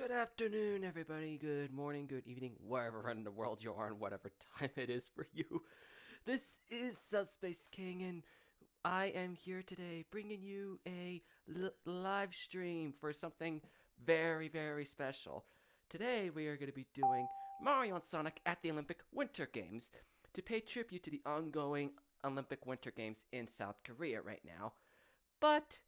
Good afternoon, everybody. Good morning, good evening, wherever in the world you are and whatever time it is for you. This is Subspace King, and I am here today bringing you a live stream for something very, very special. Today, we are going to be doing Mario and Sonic at the Olympic Winter Games to pay tribute to the ongoing Olympic Winter Games in South Korea right now. But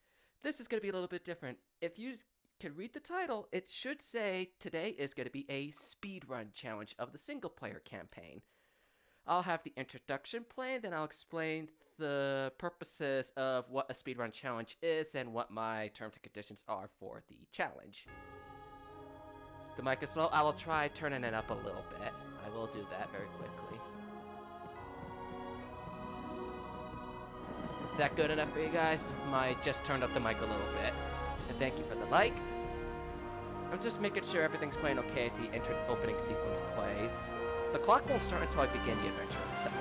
this is going to be a little bit different. If you can read the title, it should say today is going to be a speedrun challenge of the single player campaign. I'll have the introduction planned, then I'll explain the purposes of what a speedrun challenge is and what my terms and conditions are for the challenge. The mic is slow. I will try turning it up a little bit. I will do that very quickly. Is that good enough for you guys? I just turned up the mic a little bit. And thank you for the like. I'm just making sure everything's playing okay as the opening sequence plays. The clock won't start until I begin the adventure itself.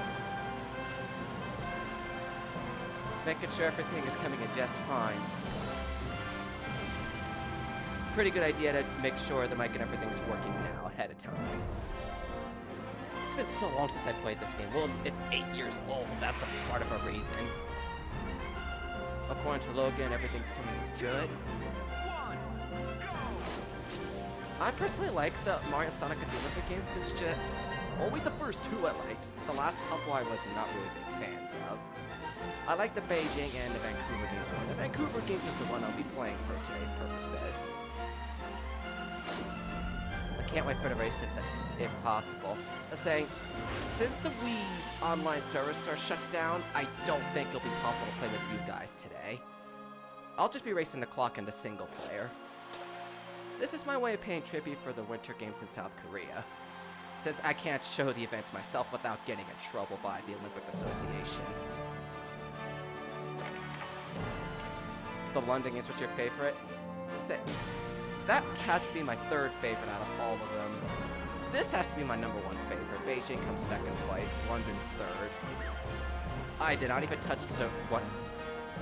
Just making sure everything is coming in just fine. It's a pretty good idea to make sure the mic and everything's working now ahead of time. It's been so long since I played this game. Well, it's 8 years old. That's a part of a reason. According to Logan, everything's coming good. I personally like the Mario and Sonic at the Olympic Games. It's just only the first two I liked. The last couple I was not really big fans of. I like the Beijing and the Vancouver Games one. The Vancouver Games is the one I'll be playing for today's purposes. I can't wait for the race if possible. I'm saying, since the Wii's online servers are shut down, I don't think it'll be possible to play with you guys today. I'll just be racing the clock in the single player. This is my way of paying tribute for the Winter Games in South Korea, since I can't show the events myself without getting in trouble by the Olympic Association. The London Games was your favorite? That had to be my third favorite out of all of them. This has to be my number one favorite. Beijing comes second place, London's third. I did not even touch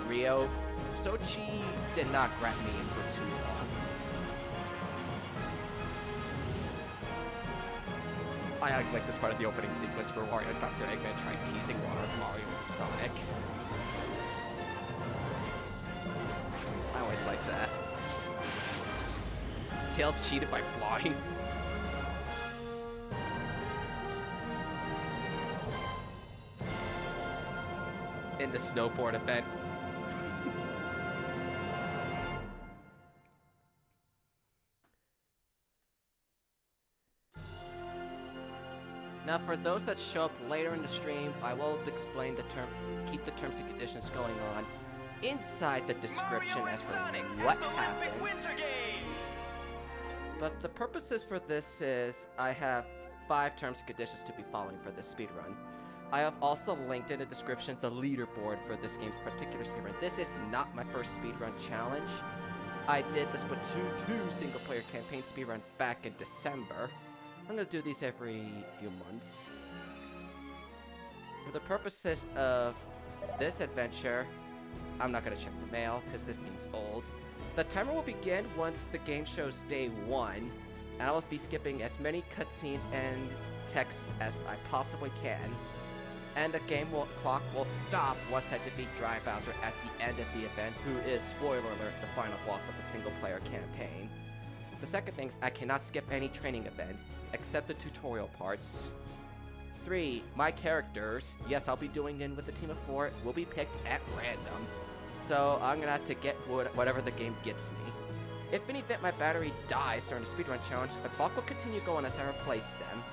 Rio. Sochi did not grab me in for too long. I like this part of the opening sequence for Wario and Dr. Eggman trying teasing Mario and Sonic. I always like that. Tails cheated by flying. In the snowboard event. Now, for those that show up later in the stream, I will explain keep the terms and conditions going on inside the description as for what happens. But the purposes for this is I have 5 terms and conditions to be following for this speedrun. I have also linked in the description the leaderboard for this game's particular speedrun. This is not my first speedrun challenge. I did the Splatoon 2 single-player campaign speedrun back in December. I'm going to do these every few months. For the purposes of this adventure, I'm not going to check the mail because this game's old. The timer will begin once the game shows day 1, and I will be skipping as many cutscenes and texts as I possibly can. And the clock will stop once I defeat Dry Bowser at the end of the event, who is, spoiler alert, the final boss of the single-player campaign. The second thing is I cannot skip any training events, except the tutorial parts. 3. My characters, yes, I'll be doing it with a team of 4, will be picked at random. So I'm gonna have to get whatever the game gets me. If in event my battery dies during the speedrun challenge, the clock will continue going as I replace them.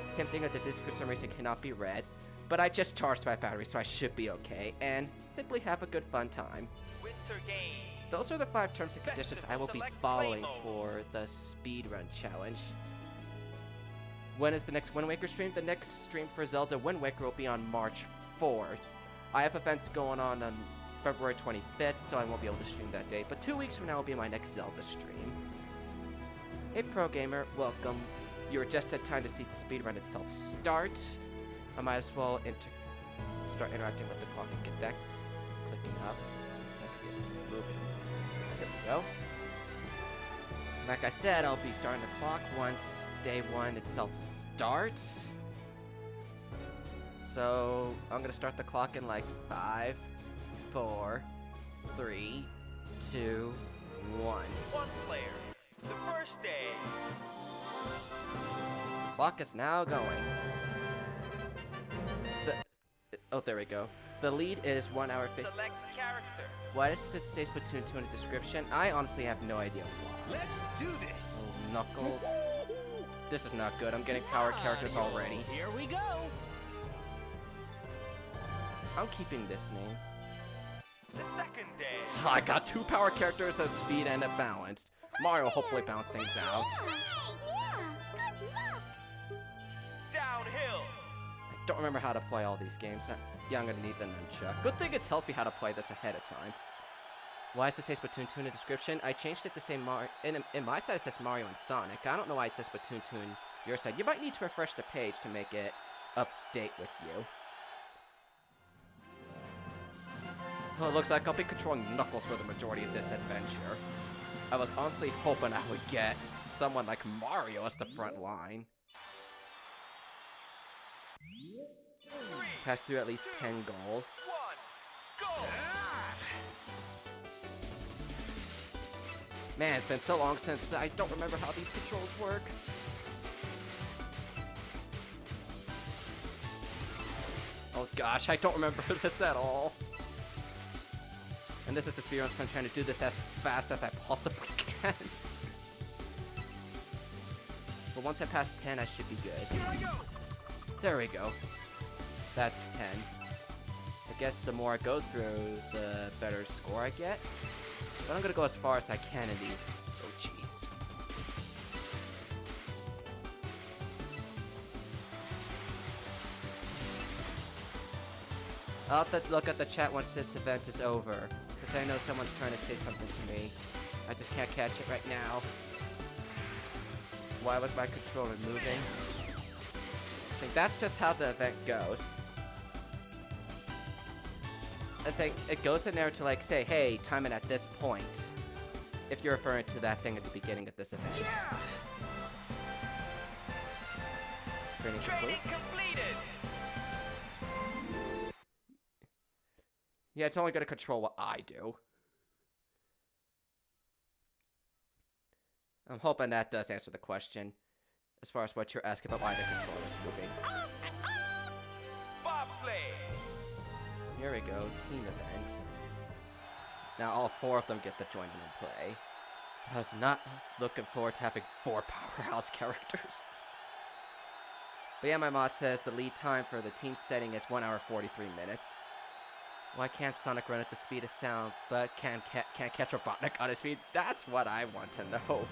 Same thing with the disc, for some reason cannot be read. But I just charged my battery, so I should be okay, and simply have a good fun time. Winter Games. Those are the 5 terms and conditions I will be following for the speedrun challenge. When is the next Wind Waker stream? The next stream for Zelda Wind Waker will be on March 4th. I have events going on February 25th, so I won't be able to stream that day, but 2 weeks from now will be my next Zelda stream. Hey Pro Gamer, welcome. You're just in time to see the speedrun itself start. I might as well start interacting with the clock and get that clicking up so I can get this moving. There we go. Like I said, I'll be starting the clock once day 1 itself starts. So I'm gonna start the clock in like 5, 4, 3, 2, 1. One player. The first day. The clock is now going. Oh, there we go. The lead is 1 hour 50. Select character. Why does it say Splatoon 2 in the description? I honestly have no idea why. Let's do this. Oh, Knuckles. This is not good. I'm getting power characters already. Here we go. I'm keeping this name. The second day. I got 2 power characters of speed and a balanced. Mario hopefully balance things out. Downhill. I don't remember how to play all these games. Yeah, I'm gonna need the nunchuck. Good thing it tells me how to play this ahead of time. Why does it say Splatoon 2 in the description? I changed it to say Mario. In my side it says Mario and Sonic. I don't know why it says Splatoon 2 in your side. You might need to refresh the page to make it update with you. Oh, it looks like I'll be controlling Knuckles for the majority of this adventure. I was honestly hoping I would get someone like Mario as the front line. Pass through at least 10 goals. 1, go! Man, it's been so long since I don't remember how these controls work. Oh gosh, I don't remember this at all. And this is the speedrun, so I'm trying to do this as fast as I possibly can. But once I pass 10, I should be good. Here I go. There we go. That's 10. I guess the more I go through, the better score I get. But I'm gonna go as far as I can in these. Oh, jeez. I'll have to look at the chat once this event is over, because I know someone's trying to say something to me. I just can't catch it right now. Why was my controller moving? I think that's just how the event goes. I think it goes in there to like say, hey, time it at this point. If you're referring to that thing at the beginning of this event. Yeah. Training completed. Yeah, it's only gonna control what I do. I'm hoping that does answer the question. As far as what you're asking about why the controller is moving. Bobsleigh. Here we go, team event. Now all 4 of them get to join in and play. I was not looking forward to having 4 powerhouse characters. But yeah, my mod says the lead time for the team setting is 1 hour 43 minutes. Why can't Sonic run at the speed of sound, but can't catch Robotnik on his speed? That's what I want to know.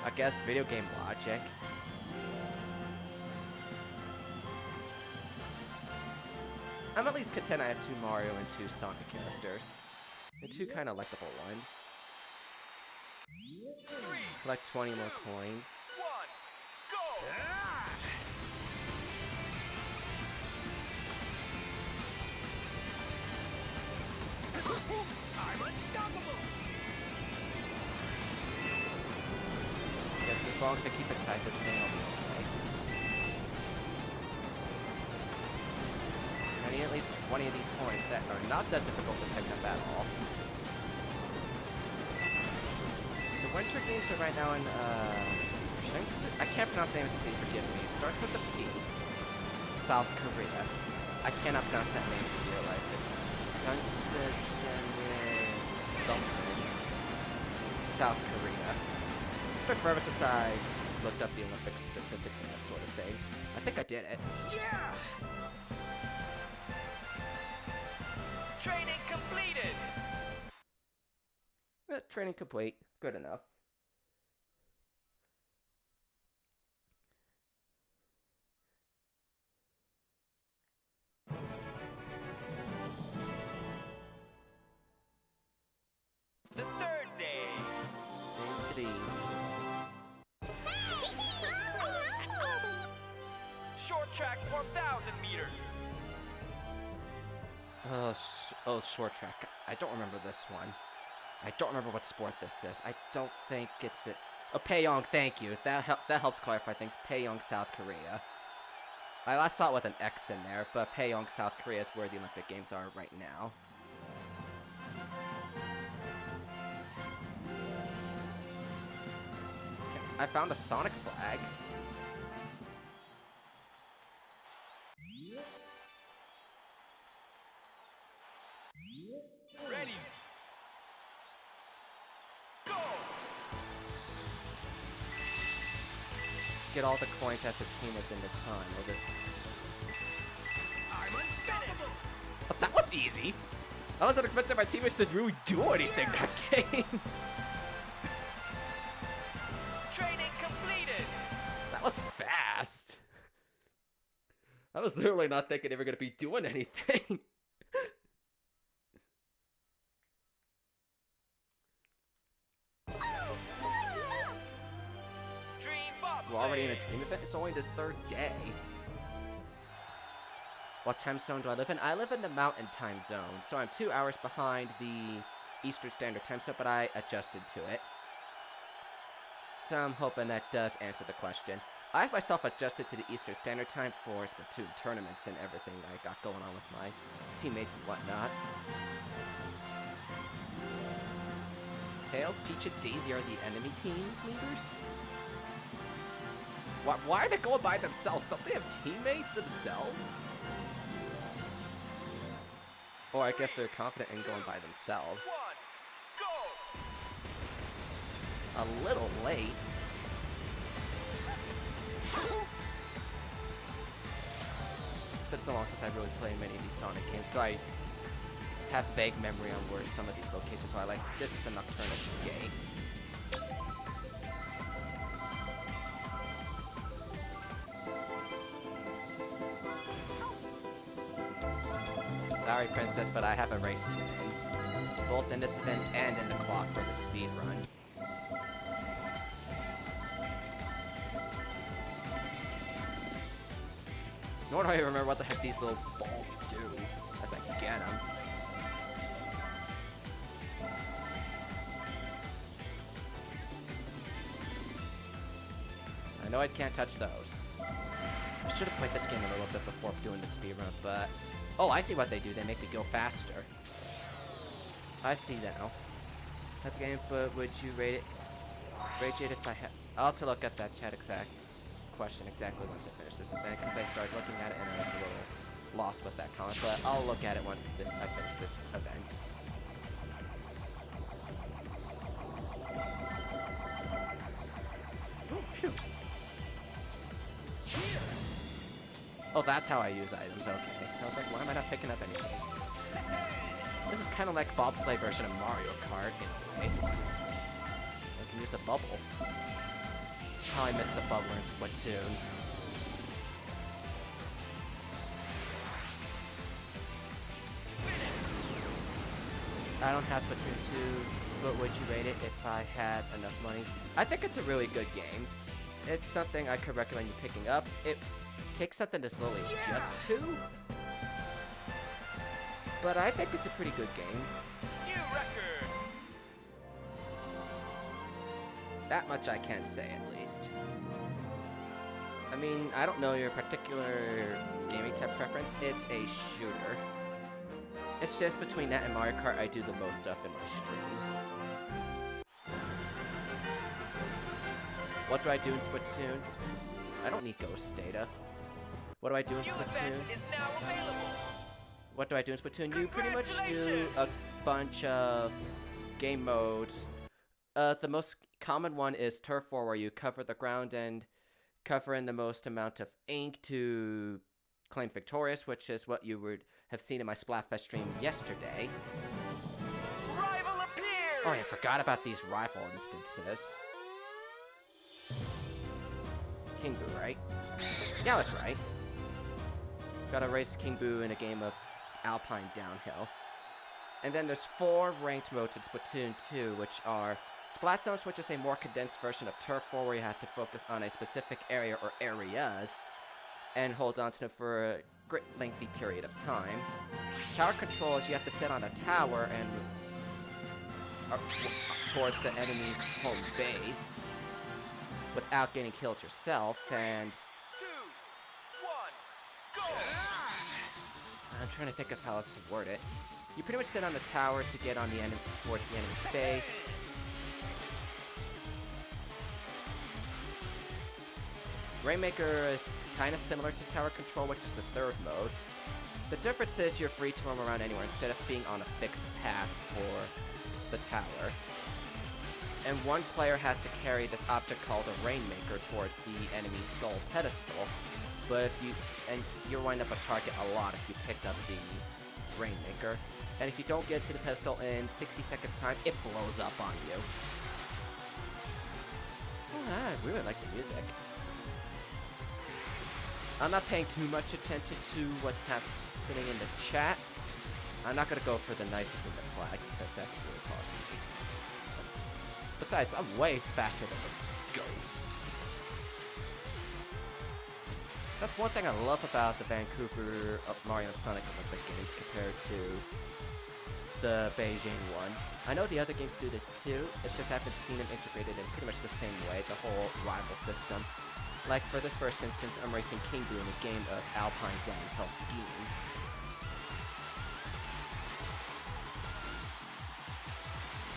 I guess video game logic. I'm at least content I have 2 Mario and 2 Sonic characters. The 2 kind of likable ones. Collect 20 more coins. 1, go! I'm unstoppable. Guess as long as I keep inside this thing, I'll be okay. I need at least 20 of these coins that are not that difficult to pick up at all. The winter games are right now in, I can't pronounce the name of the city, forgive me. It starts with a P. South Korea. I cannot pronounce that name in real life. It's something. South Korea. It's been forever since I looked up the Olympic statistics and that sort of thing. I think I did it. Yeah! Training completed. Training complete. Good enough. The third day. Day 3. Short track 1,000 meters. Oh, short track. I don't remember this one. I don't remember what sport this is. I don't think it's it. Oh, Pyongyang, thank you. That helps clarify things. Pyongyang, South Korea. I last saw it with an X in there, but Pyongyang, South Korea is where the Olympic Games are right now. Okay, I found a Sonic flag. Ready. Go. Get all the coins as a team within the time. Well, this... I'm unstoppable. But that was easy. I wasn't expecting my teammates to really do anything that game. Training completed. That was fast. I was literally not thinking they were going to be doing anything. We're already in a dream event? It's only the third day. What time zone do I live in? I live in the mountain time zone, so I'm 2 hours behind the Eastern Standard Time zone, but I adjusted to it. So I'm hoping that does answer the question. I've myself adjusted to the Eastern Standard Time for Splatoon tournaments and everything that I got going on with my teammates and whatnot. Tails, Peach, and Daisy are the enemy teams leaders? Why are they going by themselves? Don't they have teammates themselves? Or I guess they're confident in going by themselves. A little late. It's been so long since I really played many of these Sonic games, so I have vague memory on where some of these locations are. Like, this is the Nocturnus Gate. Sorry, Princess, but I have a race to win. Both in this event and in the clock for the speed run. Nor do I remember what the heck these little balls do as I get them. I know I can't touch those. I should have played this game a little bit before doing the speedrun, but... Oh, I see what they do. They make me go faster. I see now. That game, but would you rate it? Rate it if I had... I'll have to look at that chat exact question exactly once I finish this event, because I started looking at it and I was a little lost with that comment, but I'll look at it once I finish this event. Phew. Oh, that's how I use items, okay. I was like, why am I not picking up anything? This is kind of like bobsleigh version of Mario Kart, in a way. I can use a bubble. How I missed the bubble in Splatoon. I don't have Splatoon 2, but would you rate it if I had enough money? I think it's a really good game. It's something I could recommend you picking up. It takes something to slowly adjust to. But I think it's a pretty good game. New record. That much I can say, at least. I mean, I don't know your particular gaming type preference. It's a shooter. It's just between that and Mario Kart, I do the most stuff in my streams. What do I do in Splatoon? I don't need ghost data. What do I do in Splatoon? Is now available. What do I do in Splatoon? You pretty much do a bunch of game modes. The most common one is Turf War, where you cover the ground and cover in the most amount of ink to claim victorious, which is what you would have seen in my Splatfest stream yesterday. Rival appears. Oh, I forgot about these rival instances. King Boo, right? Yeah, I was right. Gotta race King Boo in a game of Alpine Downhill. And then there's 4 ranked modes in Splatoon 2, which are Splat Zones, which is a more condensed version of Turf War, where you have to focus on a specific area or areas and hold on to them for a great lengthy period of time. Tower Control is you have to sit on a tower and towards the enemy's home base. without getting killed yourself, and 2, 1, go! I'm trying to think of how else to word it. You pretty much sit on the tower to get on the enemy towards the enemy's base. Rainmaker is kind of similar to tower control, which is the third mode. The difference is you're free to roam around anywhere instead of being on a fixed path for the tower. And one player has to carry this object called a Rainmaker towards the enemy's gold pedestal. But you'll wind up a target a lot if you picked up the Rainmaker. And if you don't get to the pedestal in 60 seconds time, it blows up on you. Oh, I really like the music. I'm not paying too much attention to what's happening in the chat. I'm not gonna go for the nicest in the flags because that could really cost me. Besides, I'm way faster than this ghost. That's one thing I love about the Vancouver Mario and Sonic Olympic games compared to the Beijing one. I know the other games do this too, it's just I haven't seen them integrated in pretty much the same way, the whole rival system. Like for this first instance, I'm racing King Boo in a game of alpine downhill skiing.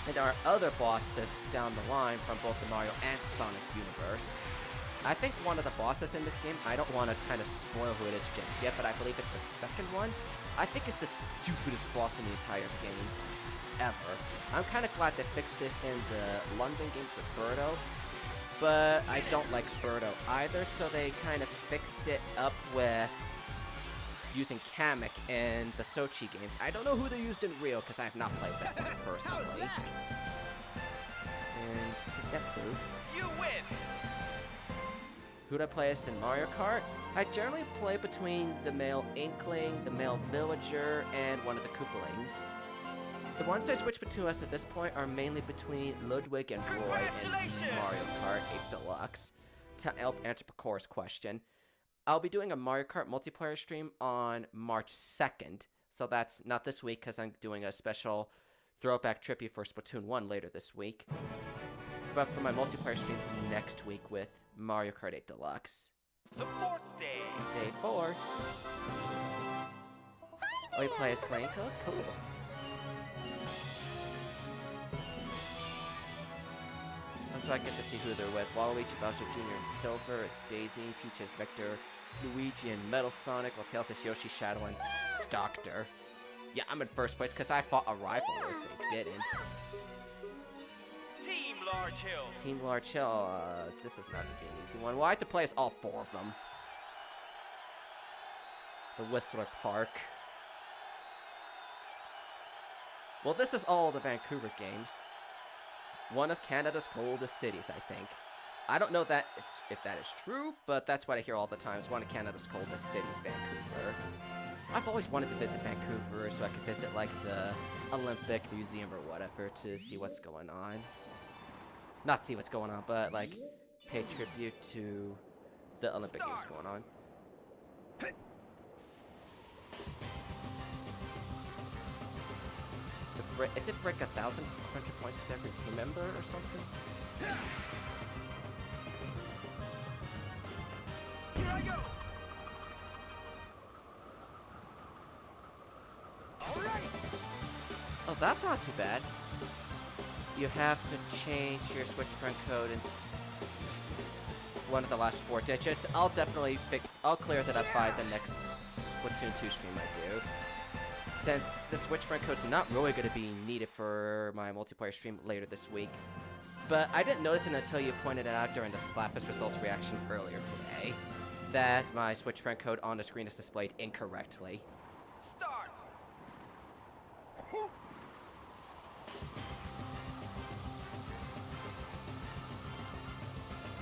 And there are other bosses down the line from both the Mario and Sonic universe. I think one of the bosses in this game, I don't want to kind of spoil who it is just yet, but I believe it's the second one. I think it's the stupidest boss in the entire game, ever. I'm kind of glad they fixed this in the London games with Birdo, but I don't like Birdo either, so they kind of fixed it up with using Kamek in the Sochi games. I don't know who they used in Rio, because I have not played that one personally. And take that, Boo. You win! Who'd I play as in Mario Kart? I generally play between the male Inkling, the male Villager, and one of the Koopalings. The ones I switch between us at this point are mainly between Ludwig and Roy in Mario Kart 8 Deluxe. To help answer Pacor's question, I'll be doing a Mario Kart multiplayer stream on March 2nd, so that's not this week because I'm doing a special throwback tribute for Splatoon 1 later this week. But for my multiplayer stream next week with Mario Kart 8 Deluxe. The 4th day. Day 4. Oh, you play as Slanko? Cool. So I get to see who they're with. Waluigi, Bowser Jr. and Silver is Daisy, Peach is Victor, Luigi and Metal Sonic, while Tails is Yoshi, Shadow, and Doctor. Yeah, I'm in first place because I fought a rival race they didn't. Team Large Hill. Team Large Hill, this is not gonna be an easy one. Well, I have to play as all 4 of them. The Whistler Park. Well, this is all the Vancouver games. One of Canada's coldest cities, I think. I don't know if that is true, but that's what I hear all the time. It's one of Canada's coldest cities, Vancouver. I've always wanted to visit Vancouver so I could visit, like, the Olympic Museum or whatever to see what's going on. Not see what's going on, but, like, pay tribute to the Olympic Games going on. Is it break 1,100 points with every team member or something? Here I go. All right. Oh, that's not too bad. You have to change your Switch friend code in one of the last 4 digits. I'll definitely I'll clear that up by the next Splatoon 2 stream I do. Since the Switch friend code's not really going to be needed for my multiplayer stream later this week. But I didn't notice it until you pointed it out during the Splatfest results reaction earlier today, that my Switch friend code on the screen is displayed incorrectly. Start.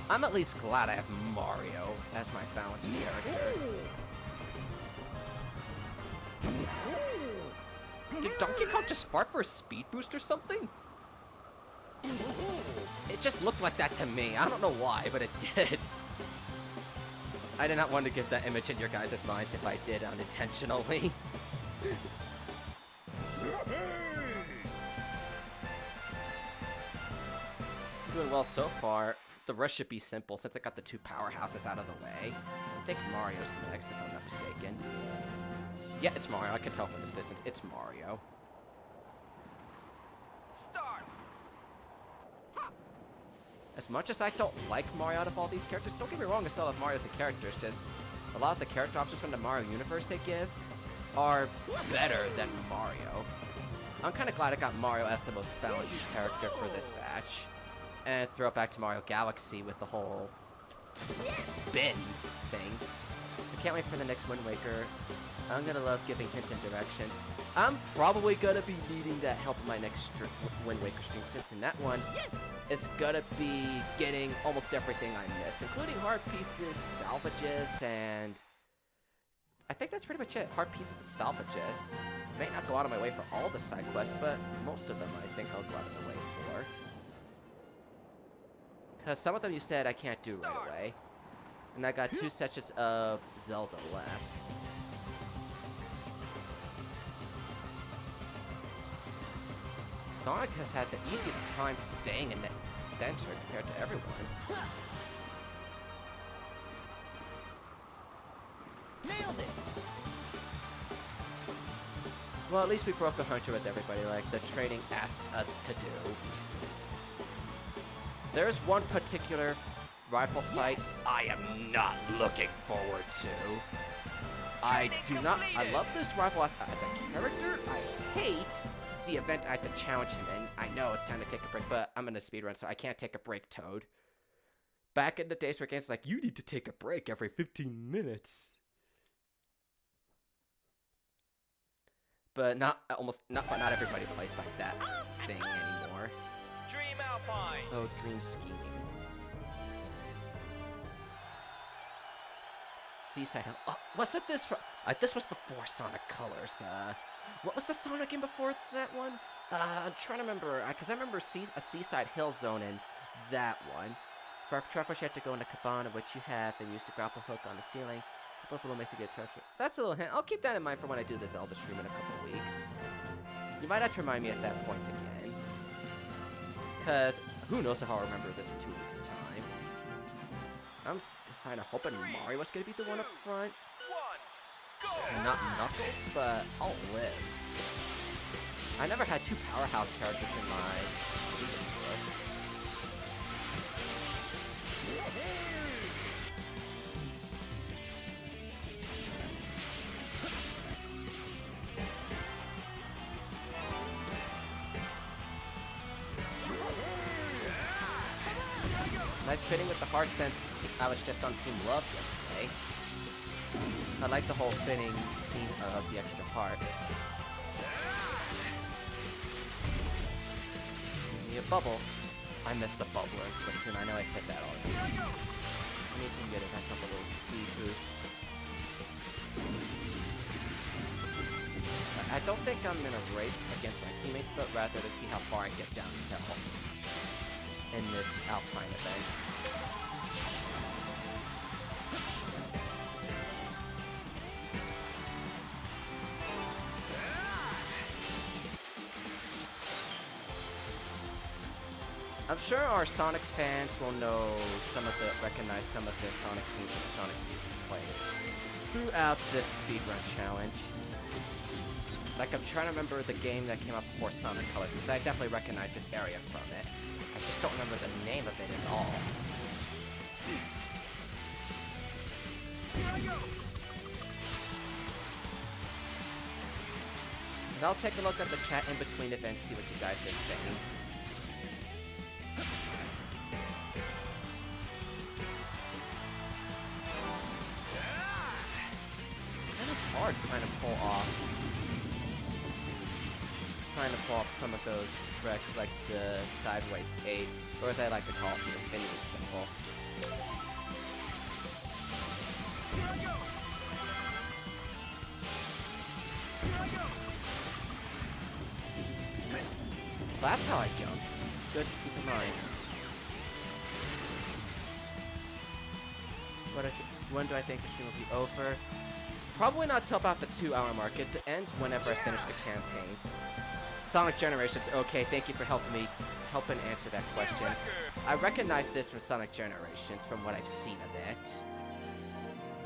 I'm at least glad I have Mario as my balanced character. Did Donkey Kong just fart for a speed boost or something? It just looked like that to me. I don't know why, but it did. I did not want to give that image in your guys' minds if I did unintentionally. Doing well so far. the rush should be simple since I got the two powerhouses out of the way. I think Mario's next, if I'm not mistaken. Yeah, it's Mario. I can tell from this distance. It's Mario. Start. As much as I don't like Mario out of all these characters, don't get me wrong, I still love Mario as a character. It's just a lot of the character options from the Mario universe they give are better than Mario. I'm kind of glad I got Mario as the most balanced character for this batch. And throw it back to Mario Galaxy with the whole spin thing. I can't wait for the next Wind Waker. I'm gonna love giving hints and directions. I'm probably gonna be needing that help in my next Wind Waker stream, since in that one, it's gonna be getting almost everything I missed, including hard pieces, salvages, and I think that's pretty much it. Hard pieces and salvages. May not go out of my way for all the side quests, but most of them I think I'll go out of the way for. Because some of them you said I can't do right away. And I got 2 sessions of Zelda left. Sonic has had the easiest time staying in the center compared to everyone. Nailed it! Well, at least we broke a hunter with everybody like the training asked us to do. There's one particular rifle fight I am not looking forward to. I do not. I love this rifle as a character. I hate the event I have to challenge him in. I know it's time to take a break, but I'm in a speedrun, so I can't take a break, Toad. Back in the days where games like, you need to take a break every 15 minutes. But not everybody plays by that thing anymore. Dream Alpine. Oh, dream scheming. Seaside Hill. Oh, wasn't this from? This was before Sonic Colors. What was the Sonic game before that one? I'm trying to remember, because I remember a Seaside Hill zone in that one. For truffles, you have to go into Cabana, which you have, and use the grapple hook on the ceiling. Flip below makes you get truffle. That's a little hint. I'll keep that in mind for when I do this Zelda stream in a couple weeks. You might have to remind me at that point again. Because who knows if I'll remember this in 2 weeks' time. I'm kind of hoping Mario was going to be the one up front. Not Knuckles, but I'll live. I never had 2 powerhouse characters in my leaderboard. Nice fitting with the heart since I was just on Team Love yesterday. I like the whole fitting scene of the extra heart. Give me a bubble. I missed the bubbler in Splatoon. I know I said that already. I need to get myself a little speed boost. I don't think I'm in a race against my teammates, but rather to see how far I get downhill in this Alpine event. I'm sure our Sonic fans will recognize some of the Sonic scenes that the Sonic music played throughout this speedrun challenge. Like, I'm trying to remember the game that came out before Sonic Colors, because I definitely recognize this area from it. I just don't remember the name of it at all. And I'll take a look at the chat in between events, see what you guys are saying. Kind of hard trying to pull off some of those tricks like the sideways 8, or as I like to call it, the infinity symbol. That's how I jump. Good to keep in mind. When do I think the stream will be over? Probably not till about the 2-hour mark. It ends whenever I finish the campaign. Sonic Generations. Okay, thank you for helping answer that question. I recognize this from Sonic Generations from what I've seen of it.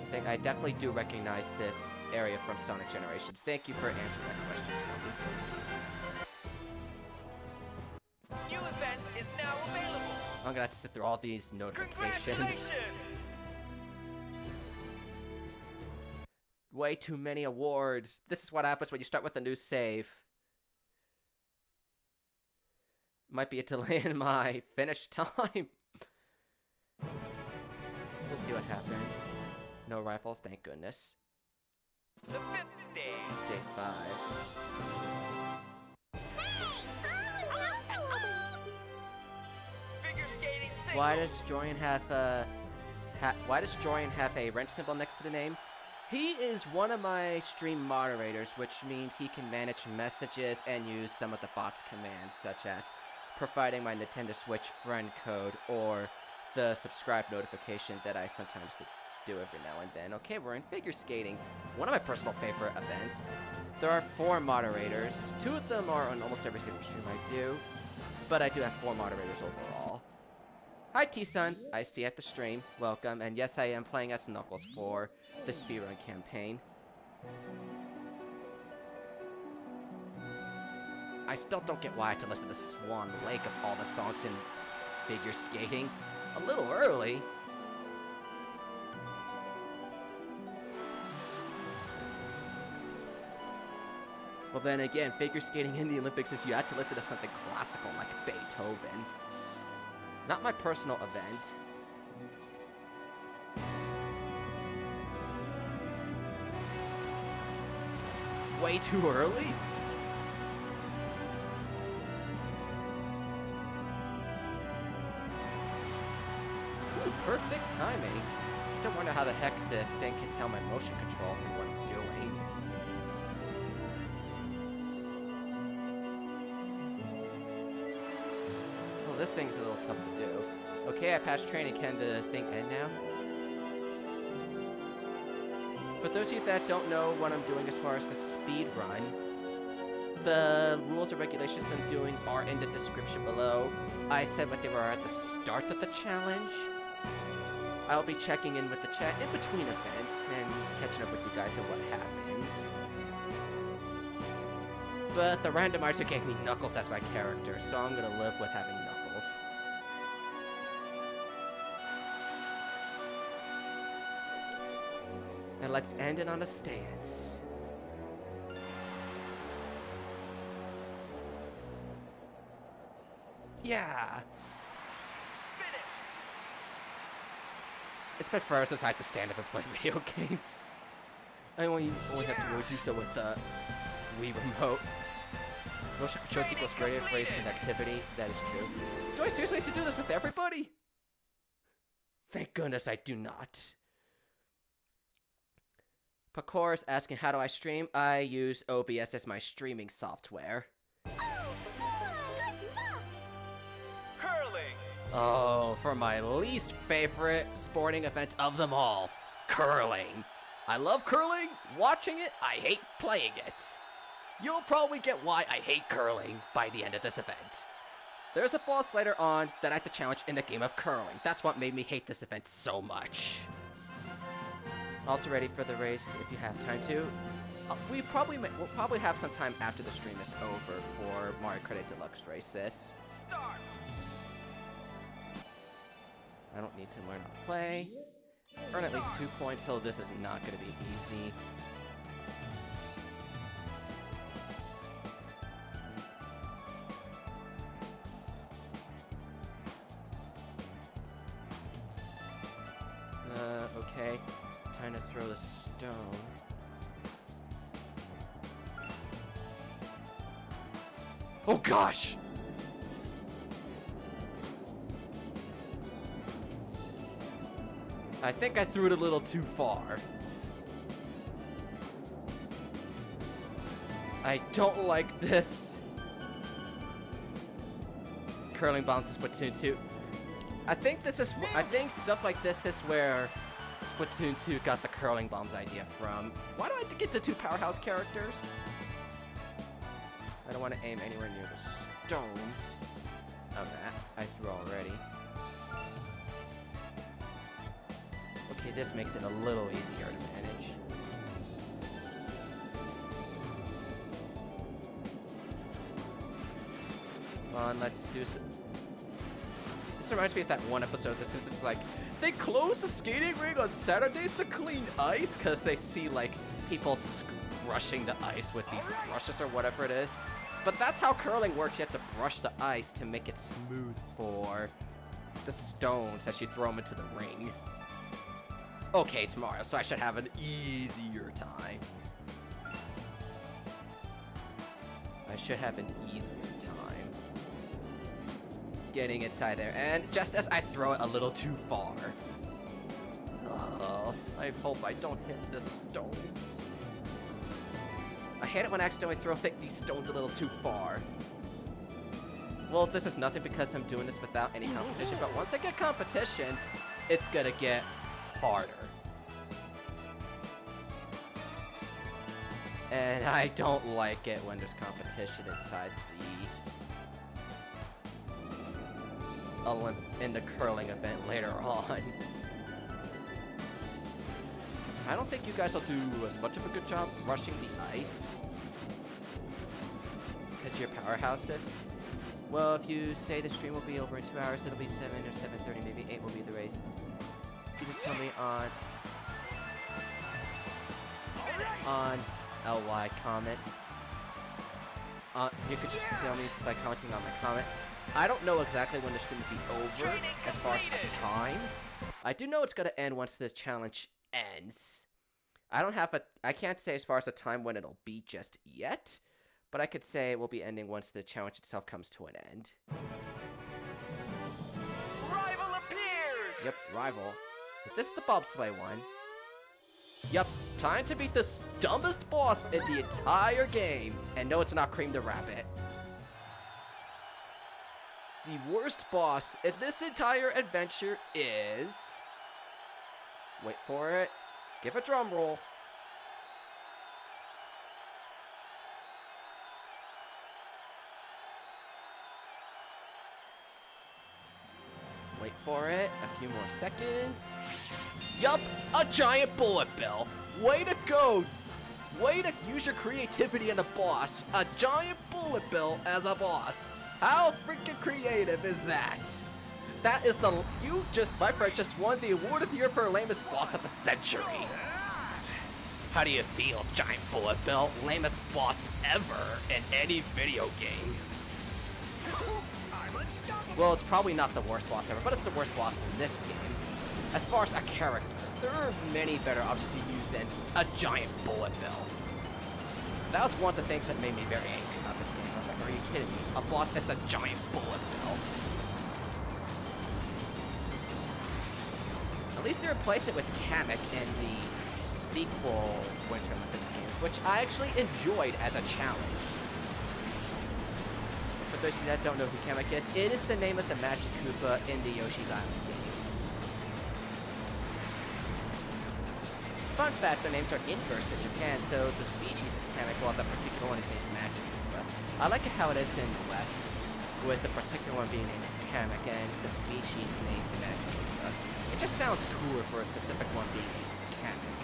Saying I definitely do recognize this area from Sonic Generations. Thank you for answering that question for me. New event is now available. I'm gonna have to sit through all these notifications. Congratulations! Way too many awards. This is what happens when you start with a new save. Might be a delay in my finish time. We'll see what happens. No rifles, thank goodness. The 5th day. Day 5. Figure skating single. Why does Jorian have a wrench symbol next to the name? He is one of my stream moderators, which means he can manage messages and use some of the bot's commands, such as providing my Nintendo Switch friend code or the subscribe notification that I sometimes do every now and then. Okay, we're in figure skating, one of my personal favorite events. There are 4 moderators. 2 of them are on almost every single stream I do, but I do have 4 moderators overall. Hi T-Sun, I see you at the stream, welcome, and yes I am playing as Knuckles for the Speedrun campaign. I still don't get why I had to listen to Swan Lake of all the songs in figure skating. A little early. Well then again, figure skating in the Olympics is you have to listen to something classical like Beethoven. Not my personal event. Way too early? Ooh, perfect timing. Still wonder how the heck this thing can tell my motion controls and what I'm doing. Oh, this thing's a little tough to do. Okay, I passed training. Can the thing end now? For those of you that don't know what I'm doing as far as the speed run, the rules and regulations I'm doing are in the description below. I said what they were at the start of the challenge. I'll be checking in with the chat in between events and catching up with you guys on what happens. But the randomizer gave me Knuckles as my character, so I'm gonna live with having Knuckles. And let's end it on a stance. Yeah! It's been forever since I had to stand up and play video games. I only have to really do so with the Wii remote. Motion controls equals greater rate of connectivity. That is true. Do I seriously have to do this with everybody? Thank goodness I do not. Pakor is asking, how do I stream? I use OBS as my streaming software. Curling. Oh, for my least favorite sporting event of them all, curling. I love curling, watching it, I hate playing it. You'll probably get why I hate curling by the end of this event. There's a boss later on that I have to challenge in a game of curling. That's what made me hate this event so much. Also ready for the race if you have time to. We'll probably have some time after the stream is over for Mario Kart 8 Deluxe races. Start. I don't need to learn how to play. Earn at least 2 points, so this is not going to be easy. Okay. Time to throw the stone. Oh gosh! I think I threw it a little too far. I don't like this. Curling bounces Splatoon 2. I think stuff like this is where Splatoon 2 got the curling bombs idea from. Why do I have to get the 2 powerhouse characters? I don't want to aim anywhere near the stone. Oh, that I threw already. Okay, this makes it a little easier to manage. Come on, let's do some... This reminds me of that one episode that says it's like, they close the skating rink on Saturdays to clean ice because they see, like, people brushing the ice with these brushes or whatever it is. But that's how curling works. You have to brush the ice to make it smooth for the stones as you throw them into the ring. Okay, it's Mario, so I should have an easier time. I should have an easier time getting inside there. And just as I throw it a little too far. Oh, I hope I don't hit the stones. I hate it when I accidentally throw these stones a little too far. Well, this is nothing because I'm doing this without any competition, but once I get competition, it's gonna get harder. And I don't like it when there's competition inside in the curling event later on. I don't think you guys will do as much of a good job rushing the ice. Because you're powerhouses. Well, if you say the stream will be over in 2 hours, it'll be 7 or 7:30, maybe 8 will be the race. You just tell me on LY comment. You could just tell me by commenting on my comment. I don't know exactly when the stream will be over as far as the time. I do know it's gonna end once this challenge ends. I can't say as far as the time when it'll be just yet, but I could say it will be ending once the challenge itself comes to an end. Rival appears! Yep, rival. If this is the bobsleigh one. Yep, time to beat the dumbest boss in the entire game. And no, it's not Cream the Rabbit. The worst boss in this entire adventure is... Wait for it. Give a drum roll. Wait for it. A few more seconds. Yup, a giant bullet bill. Way to go. Way to use your creativity in a boss. A giant bullet bill as a boss. How freaking creative is that? That is my friend just won the award of the year for lamest boss of the century. How do you feel, giant bullet bill? Lamest boss ever in any video game. Well, it's probably not the worst boss ever, but it's the worst boss in this game. As far as a character, there are many better options to use than a giant bullet bill. That was one of the things that made me very angry about this game. I was like, are you kidding me? A boss is a giant bullet bill. At least they replaced it with Kamek in the sequel Winter Olympics games, which I actually enjoyed as a challenge. For those of you that don't know who Kamek is, it is the name of the Magic Koopa in the Yoshi's Island games. Fun fact, their names are inversed in Japan, so the species is Kamek while the particular one is named Magic Koopa. I like it how it is in the West, with the particular one being named Kamek and the species named Magic Koopa. It just sounds cooler for a specific one being named Kamek.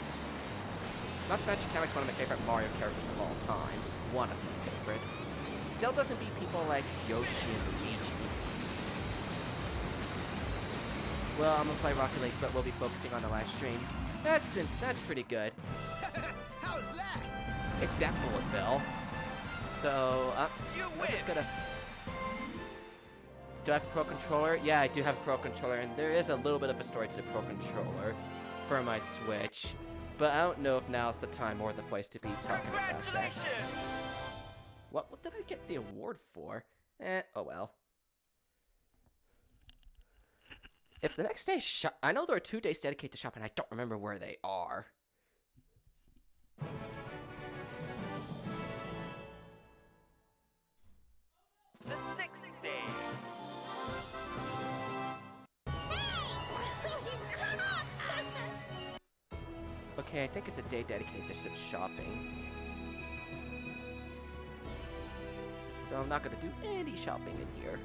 Not to mention Kamek's one of my favorite Mario characters of all time. One of my favorites. Still doesn't beat people like Yoshi and Luigi. Well, I'm gonna play Rocket League, but we'll be focusing on the live stream. That's pretty good. How's that? Take that, bullet bill. So, I'm just gonna... Do I have a Pro Controller? Yeah, I do have a Pro Controller, and there is a little bit of a story to the Pro Controller for my Switch. But I don't know if now's the time or the place to be talking about that. What did I get the award for? Oh well. If the next day shop, I know there are 2 days dedicated to shopping. I don't remember where they are. The 6th day. Okay, I think it's a day dedicated to shopping. So I'm not gonna do any shopping in here.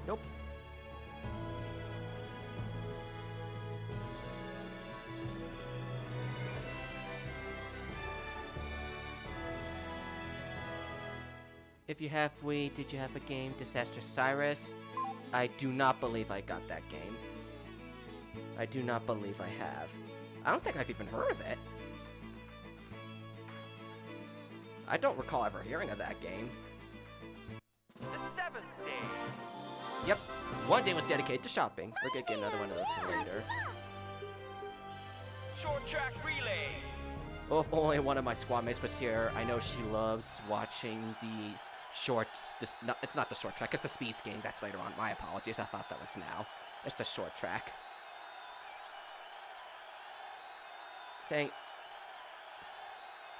Nope. If you have Wii, did you have a game, Disaster Cyrus? I do not believe I got that game. I do not believe I have. I don't think I've even heard of it. I don't recall ever hearing of that game. The 7th day. Yep, one day was dedicated to shopping. We're gonna get another one of those later. Short track relay. Well, if only one of my squad mates was here. I know she loves watching the shorts. It's not the short track, it's the speed game. That's later on. My apologies, I thought that was now. It's the short track. Saying,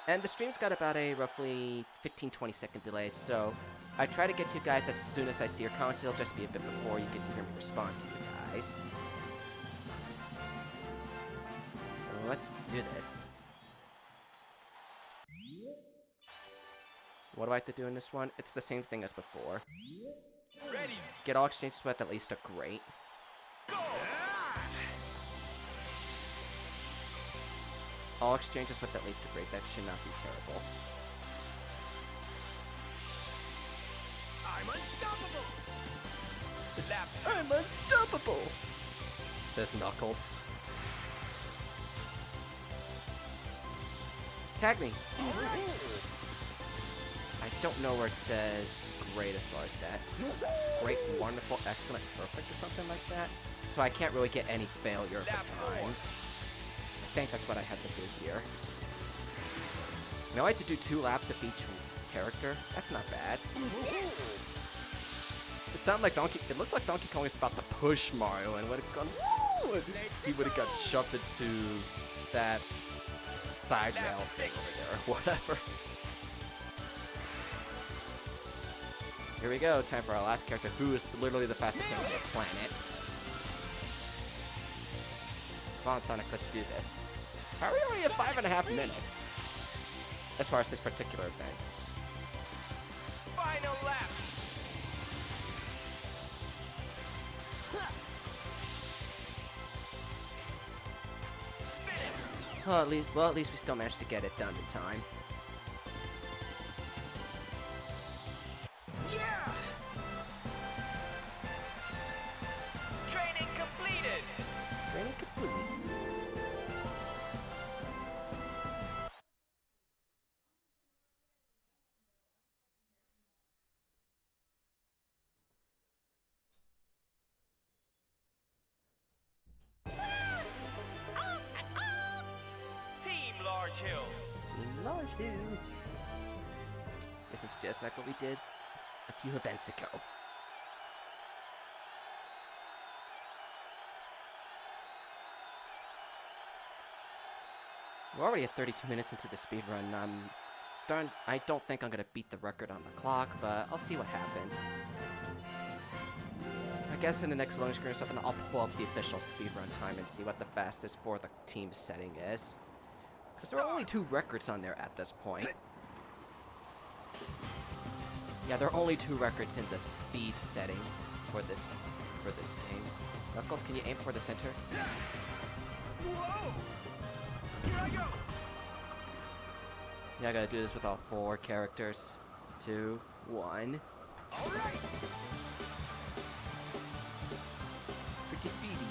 and the stream's got about a roughly 15-20 second delay, so I try to get to you guys as soon as I see your comments. It'll just be a bit before you get to hear me respond to you guys. So let's do this. What do I have to do in this one? It's the same thing as before. Ready. Get all exchanges with at least a great. Go. All exchanges with at least a great. That should not be terrible. I'm unstoppable. Lap. I'm unstoppable, says Knuckles. Tag me. I don't know where it says great as far as that. Great, wonderful, excellent, perfect, or something like that. So I can't really get any failure at times. I think that's what I had to do here. Now I have to do 2 laps of each character. That's not bad. It sounded like it looked like Donkey Kong was about to push Mario and would have gone, woo, and he would have got shoved into that side rail thing over there or whatever. Here we go, time for our last character, who is literally the fastest thing on the planet. Come on, Sonic, let's do this. How are we only at 5.5 minutes? As far as this particular event. Final lap. Well, at least we still managed to get it done in time. Yeah. Training completed. Training complete. Team Large Hill. Team Large Hill. This is just like what we did a few events ago. We're already at 32 minutes into the speedrun. I don't think I'm gonna beat the record on the clock, but I'll see what happens. I guess in the next loading screen or something, I'll pull up the official speedrun time and see what the fastest for the team setting is. Because there are only 2 records on there at this point. Yeah, there are only 2 records in the speed setting for this game. Knuckles, can you aim for the center? Whoa. Here I go. Yeah, I gotta do this with all 4 characters. 2, 1. All right. Pretty speedy.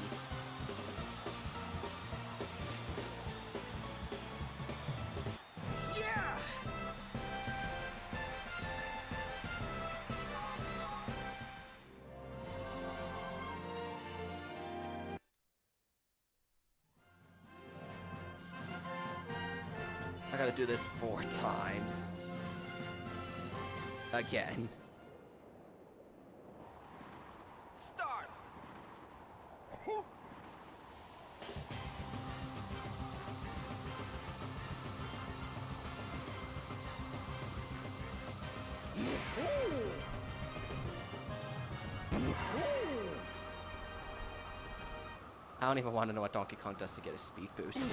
Yeah. I gotta do this 4 times. Again. Start. I don't even want to know what Donkey Kong does to get a speed boost.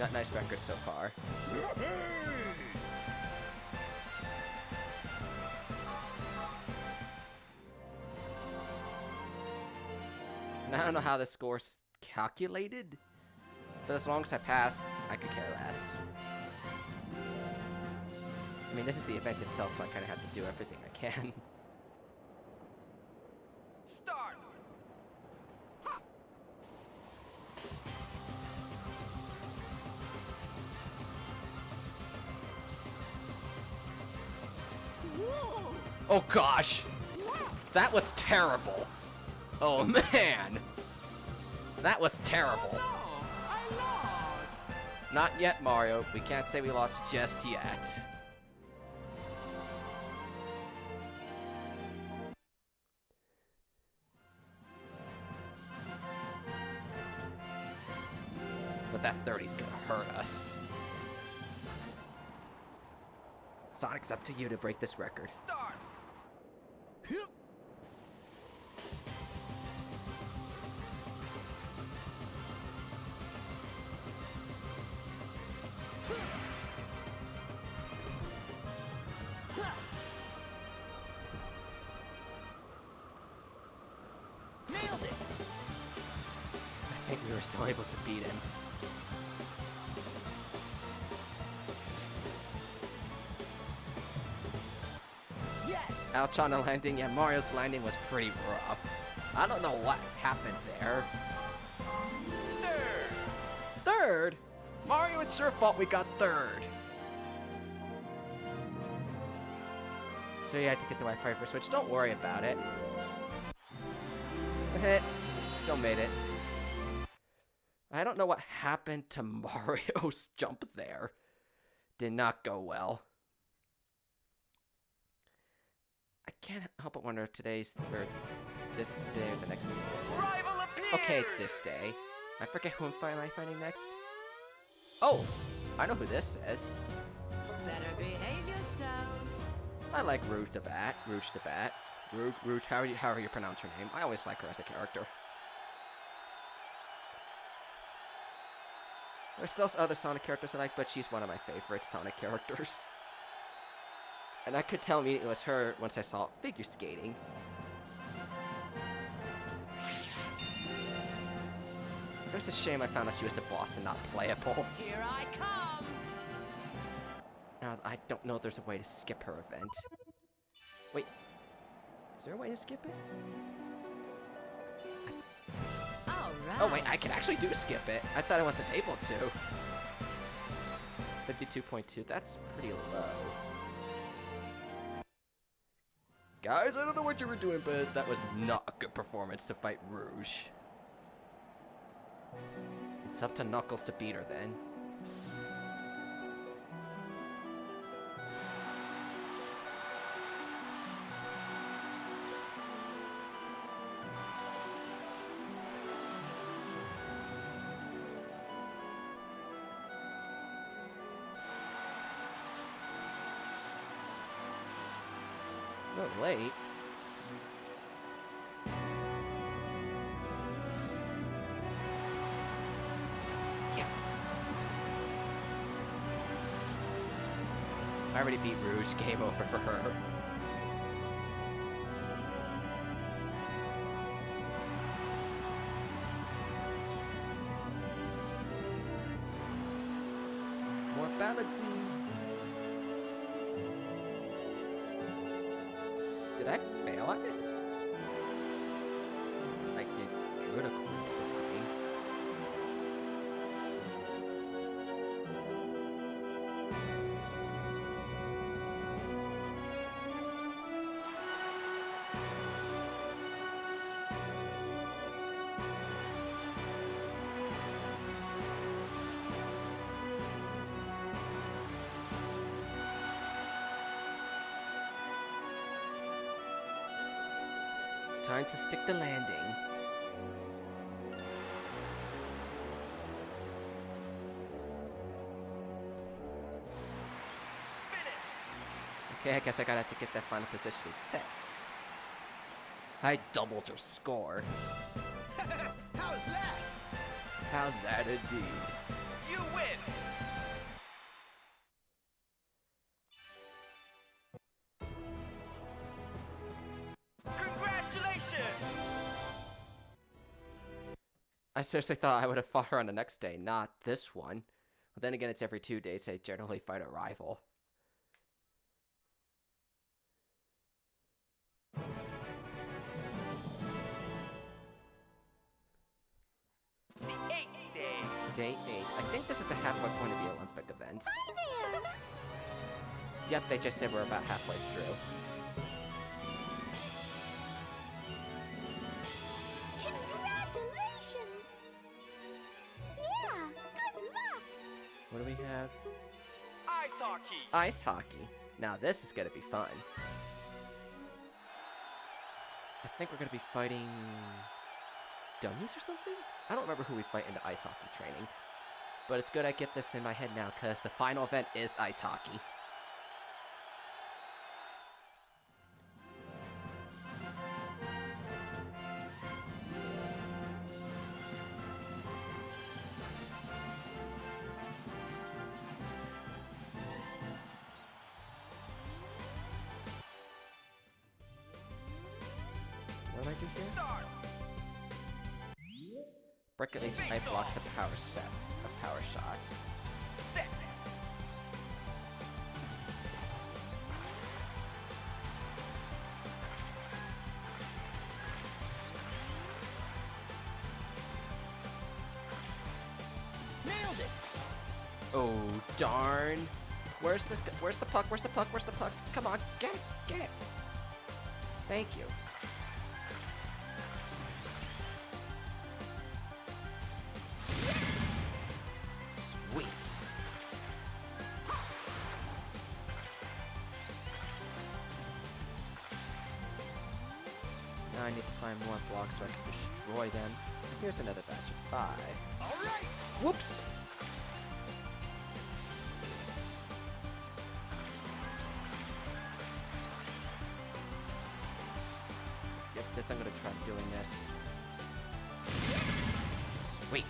Got nice records so far. And I don't know how the score's calculated, but as long as I pass, I could care less. I mean, this is the event itself, so I kind of have to do everything I can. Start. Oh gosh! That was terrible! Oh man! That was terrible. No, I lost. Not yet, Mario. We can't say we lost just yet. But that 30's gonna hurt us. Sonic, it's up to you to break this record. Start. Nailed it. I think we were still able to beat him. Yes. Ouch on the landing. Yeah, Mario's landing was pretty rough. I don't know what happened there. Third? Mario, it's your fault we got third. So you had to get the Wi-Fi for Switch. Don't worry about it. Hit. Still made it. I don't know what happened to Mario's jump there. Did not go well. I can't help but wonder if today's, or this day or the next is the Rival appears. Okay, it's this day. I forget who I'm finding next. Oh, I know who this is. Better behave yourselves. I like Rouge the Bat. Rouge, how are you pronounce her name? I always like her as a character. There's still other Sonic characters I like, but she's one of my favorite Sonic characters. And I could tell immediately it was her once I saw figure skating. It was a shame I found out she was a boss and not playable. Here I come. Now, I don't know if there's a way to skip her event. Wait, is there a way to skip it? All right. Oh wait, I can actually do skip it. I thought I wasn't able to. 52.2, that's pretty low. Guys, I don't know what you were doing, but that was not a good performance to fight Rouge. It's up to Knuckles to beat her then. A little late. Yes! I already beat Rouge. Game over for her. More balancing. Did I fail at it? I did good according to this thing. Time to stick the landing. Okay, I guess I gotta have to get that final position set. I doubled your score. How's that? How's that indeed? You win. Congratulations. I seriously thought I would have fought her on the next day, not this one. But then again, it's every 2 days, so I generally fight a rival. The 8th day. Day 8. I think this is the halfway point of the Olympic events. Hi there. Yep, they just said we're about halfway through. Congratulations. Yeah, good luck. What do we have? Ice hockey. Ice hockey. Now this is gonna be fun. I think we're gonna be fighting dummies or something? I don't remember who we fight in the ice hockey training. But it's good I get this in my head now, because the final event is ice hockey. What do I do here? Start. Break at least 5 blocks of power set of power shots. Set. Nailed it. Oh darn! Where's the puck? Where's the puck? Where's the puck? Come on, get it, get it! Thank you. Sweet. Now I need to find more blocks so I can destroy them. Here's another batch of 5. All right. Whoops! Yep, this I'm gonna try doing this. Sweet.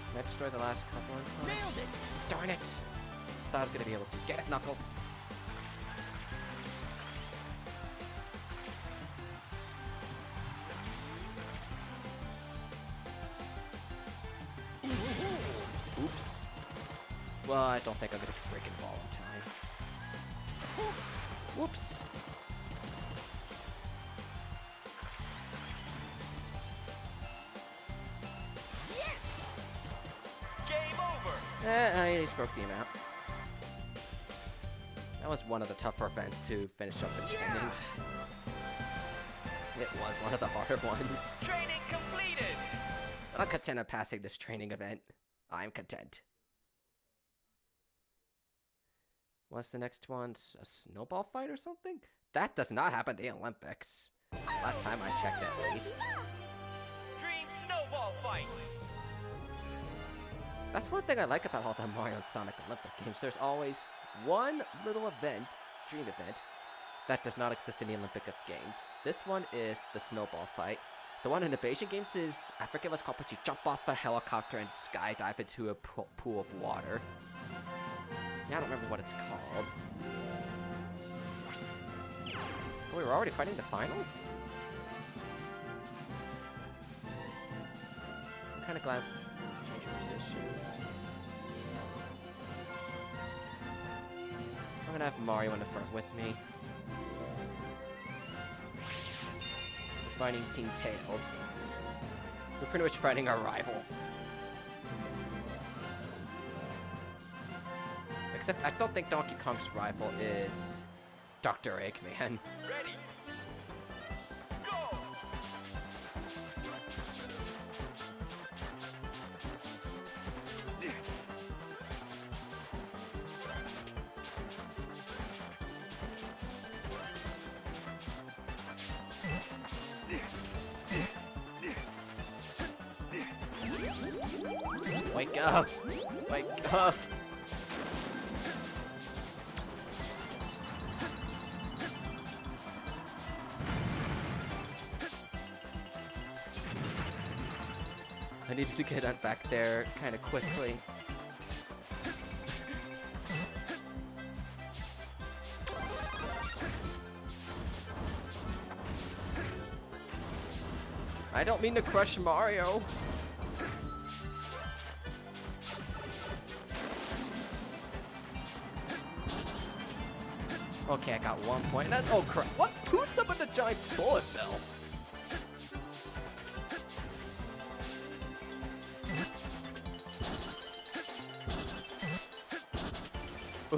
Can I destroy the last couple in time? Nailed it. Darn it! Thought I was gonna be able to get it, Knuckles. Oops. Well, I don't think I'm gonna be breaking the ball in time. Whoops. Game over. I just broke the amount. That was one of the tougher events to finish up in training. It was one of the harder ones. Training completed. But I'm content of passing this training event. I'm content. What's the next one? A snowball fight or something? That does not happen at the Olympics. Last time I checked at least. Dream snowball fight. That's one thing I like about all the Mario and Sonic Olympic games. There's always one little event, dream event, that does not exist in the Olympic games. This one is the snowball fight. The one in the Beijing games is, I forget what it's called, but you jump off a helicopter and skydive into a pool of water. Yeah, I don't remember what it's called. Oh, we were already fighting the finals? I'm kind of glad we changed our positions. I'm gonna have Mario in the front with me. We're fighting Team Tails. We're pretty much fighting our rivals. Except I don't think Donkey Kong's rival is Dr. Eggman. Ready. Go. Wake up! Wake up! I needed to get back there kind of quickly. I don't mean to crush Mario. Okay, I got 1 point. Oh crap! What? Who summoned a giant bullet bill?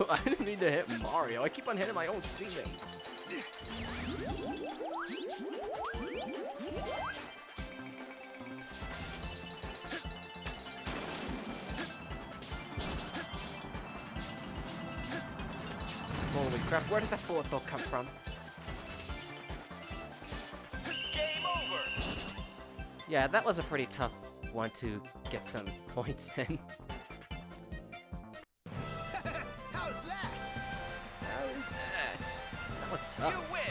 I didn't mean to hit Mario. I keep on hitting my own teammates. Holy crap, where did that bullet bill come from? Game over. Yeah, that was a pretty tough one to get some points in. How's that? How is that? That was tough. You win.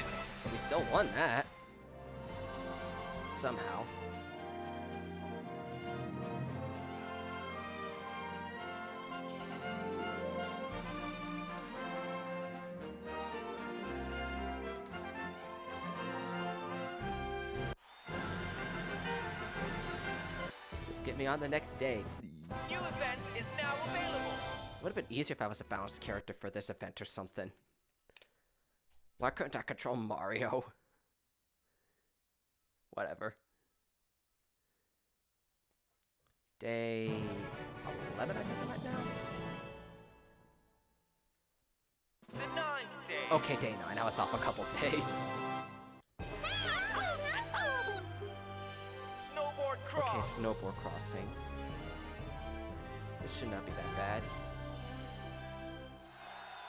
We still won that. Somehow. Just get me on the next day, please. New event is now available. Would have been easier if I was a balanced character for this event or something. Why couldn't I control Mario? Whatever. Day 11, I think I'm at now. The 9th day. Okay, day 9. I was off a couple days. Snowboard cross. Okay, snowboard crossing. This should not be that bad.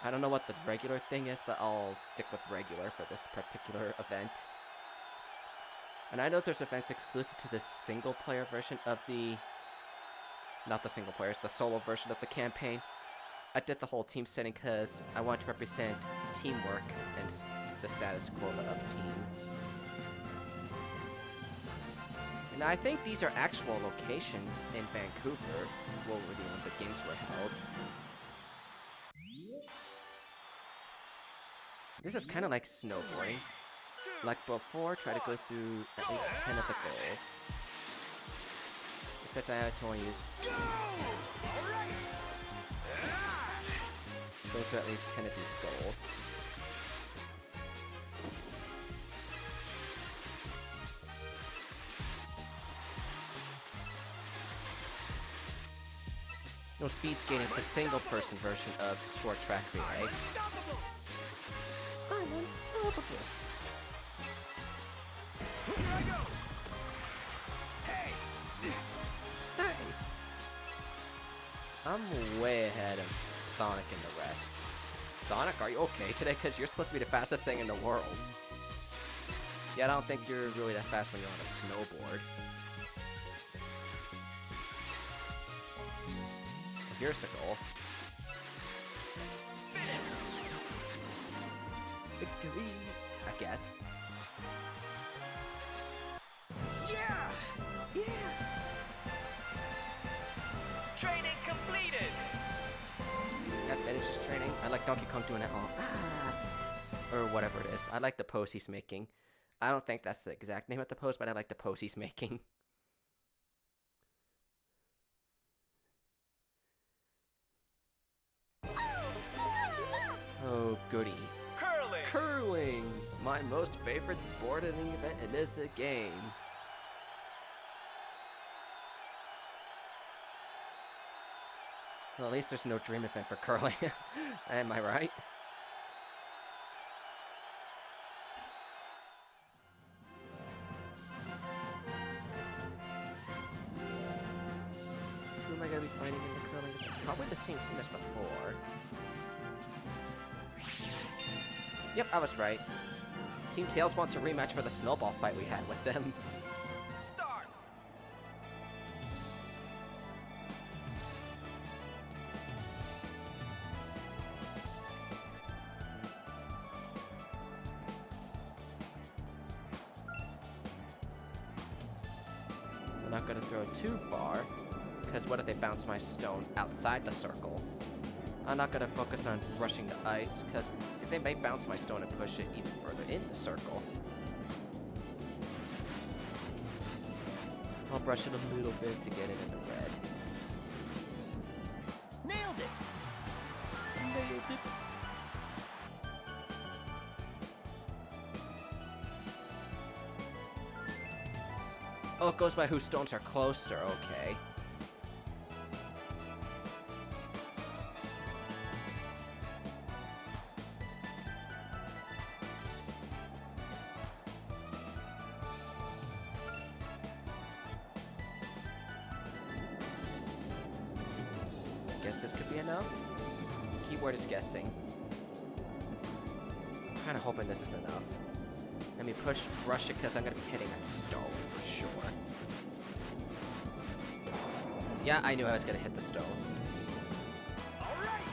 I don't know what the regular thing is, but I'll stick with regular for this particular event. And I know there's events exclusive to the single-player version of the... Not the single players, the solo version of the campaign. I did the whole team setting because I want to represent teamwork and the status quota of team. And I think these are actual locations in Vancouver, where the Olympic Games were held. This is kind of like snowboarding. Like before, try to go through at least 10 of the goals. Except I had to only use... Go through at least 10 of these goals. No, speed skating is the single-person version of short track relay. I'm unstoppable. Here I go. Hey. Hey! I'm way ahead of Sonic and the rest. Sonic, are you okay today? Because you're supposed to be the fastest thing in the world. Yeah, I don't think you're really that fast when you're on a snowboard. Here's the goal. Victory! I guess. Yeah. Yeah. Training completed. That finishes training. I like Donkey Kong doing it all. Or whatever it is. I like the pose he's making. I don't think that's the exact name of the pose, but I like the pose he's making. Oh, goody. Curling. Curling! My most favorite sporting event in this game. Well, at least there's no dream event for curling. Am I right? Who am I going to be fighting in the curling event? Probably the same team as before. Yep, I was right. Team Tails wants a rematch for the snowball fight we had with them. Start. not gonna throw it too far, because what if they bounce my stone outside the circle? I'm not gonna focus on rushing the ice, because they may bounce my stone and push it even further in the circle. I'll brush it a little bit to get it in the red. Nailed it! Nailed it. Oh, it goes by whose stones are closer, okay. Guess this could be enough? Keyword is guessing. I'm kinda hoping this is enough. Let me brush it because I'm gonna be hitting that stone for sure. Yeah, I knew I was gonna hit the stone. Alright!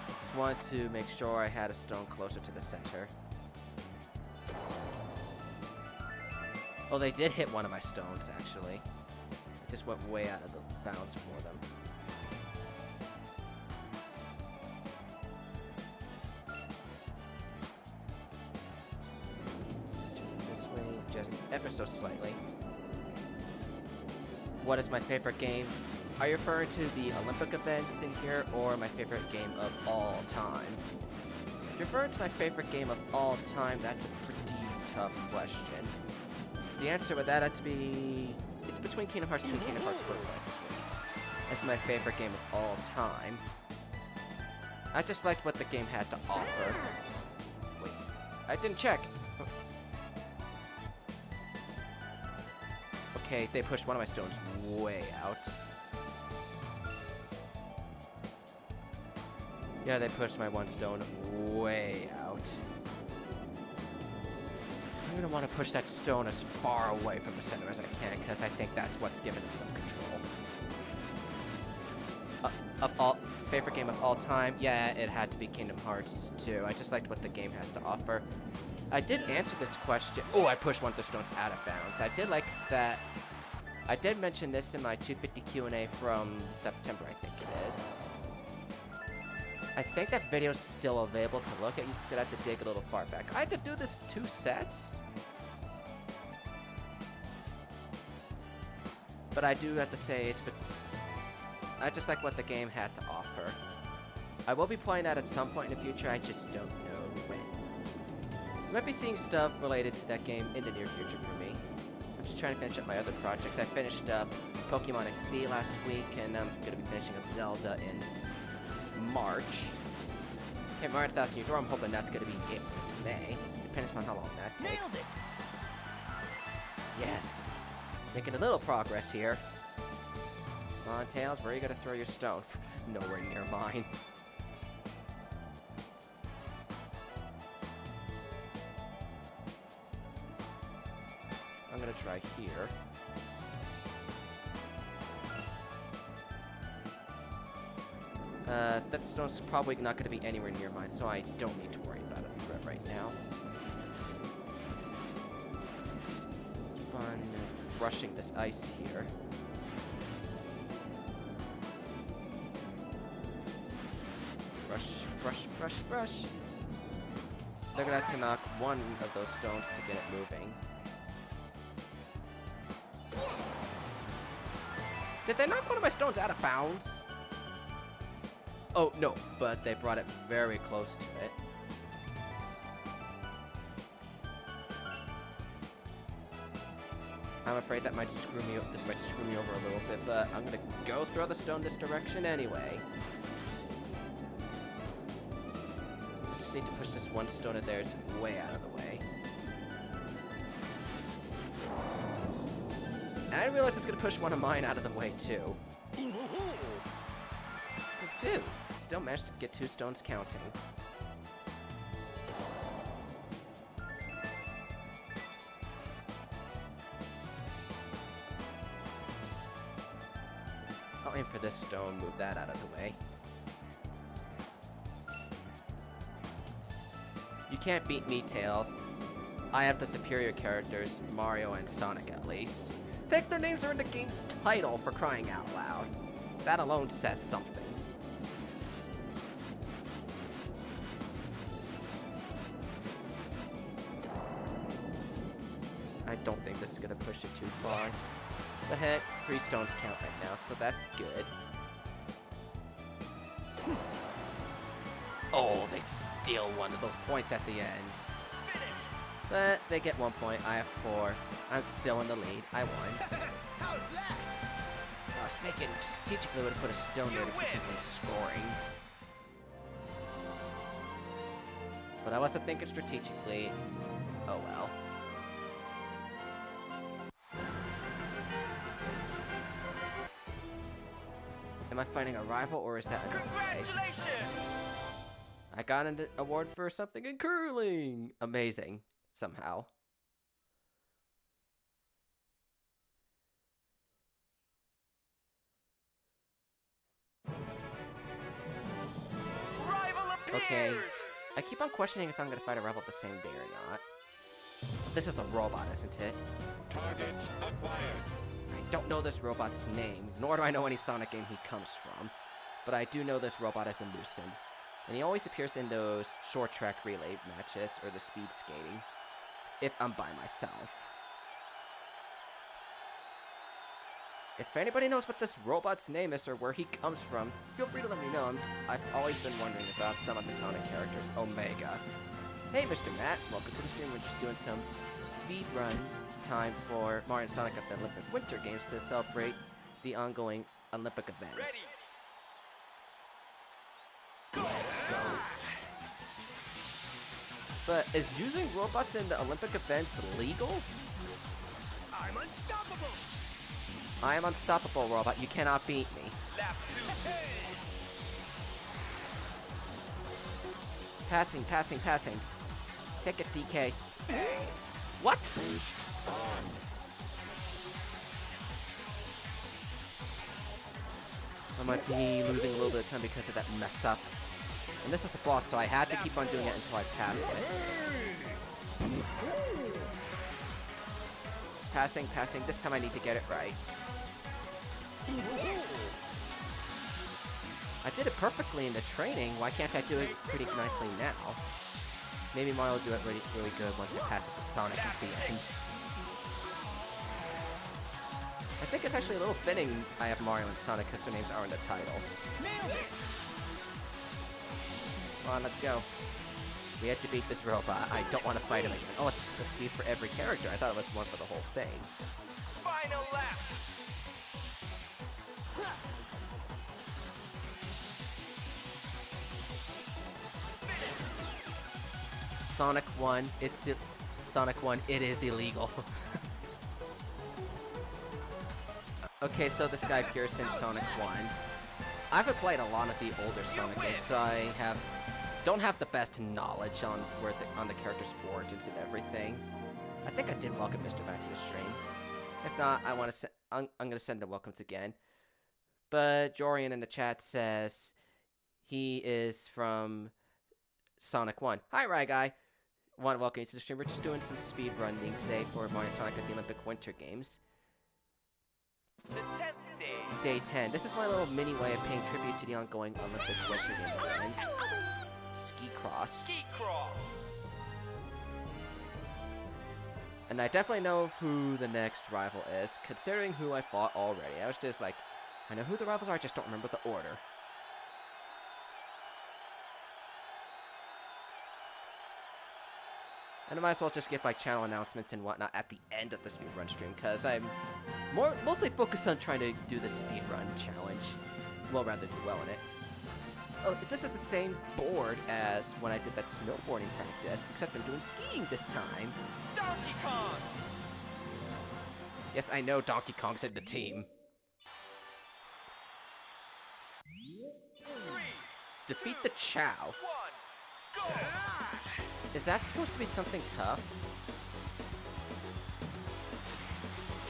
Just wanted to make sure I had a stone closer to the center. Oh, they did hit one of my stones, actually. It just went way out of the bounds for them. This way, just ever so slightly. What is my favorite game? Are you referring to the Olympic events in here, or my favorite game of all time? If you're referring to my favorite game of all time, that's a pretty tough question. The answer with that had to be... It's between Kingdom Hearts 2 and Kingdom Hearts Purpose. That's my favorite game of all time. I just liked what the game had to offer. Wait, I didn't check. Okay, they pushed one of my stones way out. Yeah, they pushed my one stone way out. I'm gonna want to push that stone as far away from the center as I can, because I think that's what's giving it some control. Favorite game of all time? Yeah, it had to be Kingdom Hearts 2. I just liked what the game has to offer. I did answer this question. Oh, I pushed one of the stones out of bounds. I did like that. I did mention this in my 250 Q&A from September, I think it is. I think that video's still available to look at. You just gonna have to dig a little far back. I had to do this 2 sets. But I do have to say I just like what the game had to offer. I will be playing that at some point in the future, I just don't know when. You might be seeing stuff related to that game in the near future for me. I'm just trying to finish up my other projects. I finished up Pokemon XD last week, and I'm going to be finishing up Zelda in March. Okay, Mario 1000 Years War, I'm hoping that's going to be April to May. Depends on how long that takes. Nailed it! Yes. Making a little progress here. Come on, Tails, where are you going to throw your stone? Nowhere near mine. I'm going to try here. That stone's probably not going to be anywhere near mine, so I don't need to worry about a threat right now. Keep on rushing this ice here. Brush, brush, brush, brush. They're gonna have to knock one of those stones to get it moving. Did they knock one of my stones out of bounds? Oh, no, but they brought it very close to it. I'm afraid that might screw me. This might screw me over a little bit, but I'm gonna go throw the stone this direction anyway. I just need to push this one stone of theirs way out of the way. And I realize it's gonna push one of mine out of the way too. Phew, still managed to get 2 stones counting. I'll aim for this stone, move that out of the way. You can't beat me, Tails. I have the superior characters, Mario and Sonic at least. Heck, their names are in the game's title, for crying out loud. That alone says something. I don't think this is gonna push it too far. The heck, 3 stones count right now, so that's good. Oh, they steal one of those points at the end. But they get 1 point, I have 4. I'm still in the lead, I won. How's that? I was thinking strategically would have put a stone there to keep me from scoring. But I wasn't thinking strategically. Oh well. Am I fighting a rival or is that another fight? Congratulations! I got an award for something in curling! Amazing. Somehow. Rival appears! Okay. I keep on questioning if I'm gonna fight a rival the same day or not. This is the robot, isn't it? Target acquired. I don't know this robot's name, nor do I know any Sonic game he comes from. But I do know this robot is a nuisance. And he always appears in those short track relay matches or the speed skating. If I'm by myself. If anybody knows what this robot's name is or where he comes from, feel free to let me know. I've always been wondering about some of the Sonic characters. Omega. Hey, Mr. Matt. Welcome to the stream. We're just doing some speedrun time for Mario and Sonic at the Olympic Winter Games to celebrate the ongoing Olympic events. Let's go! But is using robots in the Olympic events legal? I'm unstoppable! I am unstoppable, robot. You cannot beat me. Lap 2. Hey! Passing, passing, passing. Take it, DK. What? Boost on. I might be losing a little bit of time because of that mess up. And this is the boss, so I had to keep on doing it until I passed it. Passing, passing. This time I need to get it right. I did it perfectly in the training. Why can't I do it pretty nicely now? Maybe Mario will do it really, really good once I pass it to Sonic at the end. I think it's actually a little fitting I have Mario and Sonic because their names are in the title. Nailed it! Come on, let's go. We have to beat this robot. I don't want to fight him again. Oh, it's the speed for every character. I thought it was one for the whole thing. Final lap! Sonic 1, Sonic 1, it is illegal. Okay, so this guy appears in Sonic 1. I haven't played a lot of the older Sonic games, so I don't have the best knowledge on on the character's origins and everything. I think I did welcome Mr. back to the stream. If not, I'm gonna send the welcomes again. But Jorian in the chat says he is from Sonic 1. Hi, Rai Guy. Want to welcome you to the stream. We're just doing some speed running today for Mario and Sonic at the Olympic Winter Games. The 10th day. Day 10. This is my little mini way of paying tribute to the ongoing Olympic Winter Games events. Ski Cross. Ski crawl. And I definitely know who the next rival is, considering who I fought already. I was just like, I know who the rivals are, I just don't remember the order. And I might as well just give like channel announcements and whatnot at the end of the speedrun stream, because I'm mostly focused on trying to do the speedrun challenge. Well, rather do well in it. Oh, this is the same board as when I did that snowboarding practice, except I'm doing skiing this time. Donkey Kong! Yes, I know Donkey Kong's in the team. 3, Defeat the Chow. 1, go! Is that supposed to be something tough?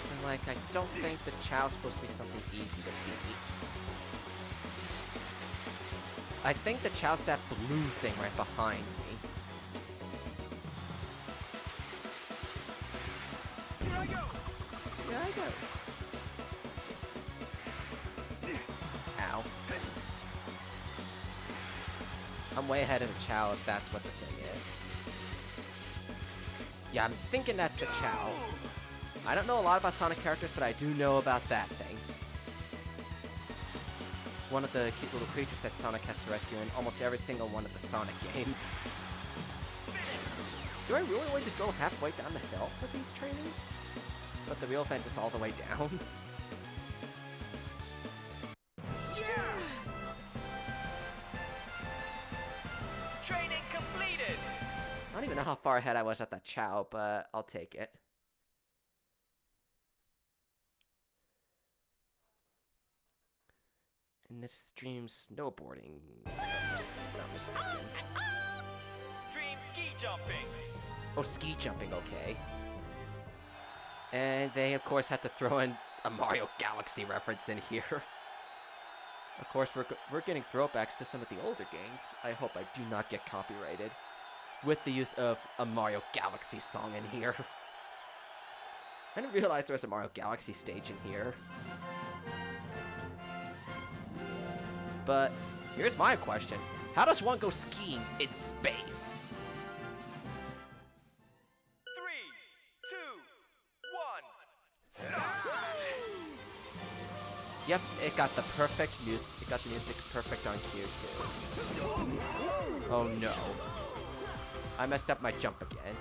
And like, I don't think the Chow's supposed to be something easy to beat. I think the Chow's that blue thing right behind me. Ow. I'm way ahead of the Chow if that's what the thing is. Yeah, I'm thinking that's the Chow. I don't know a lot about Sonic characters, but I do know about that thing. It's one of the cute little creatures that Sonic has to rescue in almost every single one of the Sonic games. Do I really want to go halfway down the hill for these trainings? But the real fence is all the way down. Training completed. I don't even know how far ahead I was at that Chow, but I'll take it. In this stream, snowboarding. If I'm not mistaken. Dream ski jumping. Oh, ski jumping, okay. And they, of course, had to throw in a Mario Galaxy reference in here. Of course, we're getting throwbacks to some of the older games. I hope I do not get copyrighted with the use of a Mario Galaxy song in here. I didn't realize there was a Mario Galaxy stage in here. But here's my question. How does one go skiing in space? 3, 2, 1. Yep, it got the perfect music. It got the music perfect on cue too. Oh no. I messed up my jump again.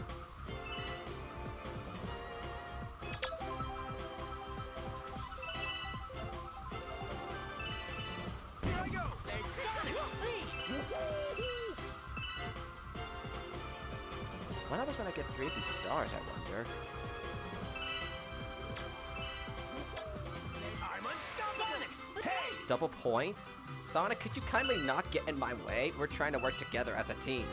What happens when I get 3 of these stars, I wonder? I'm unstoppable. Hey! Double points? Sonic, could you kindly not get in my way? We're trying to work together as a team.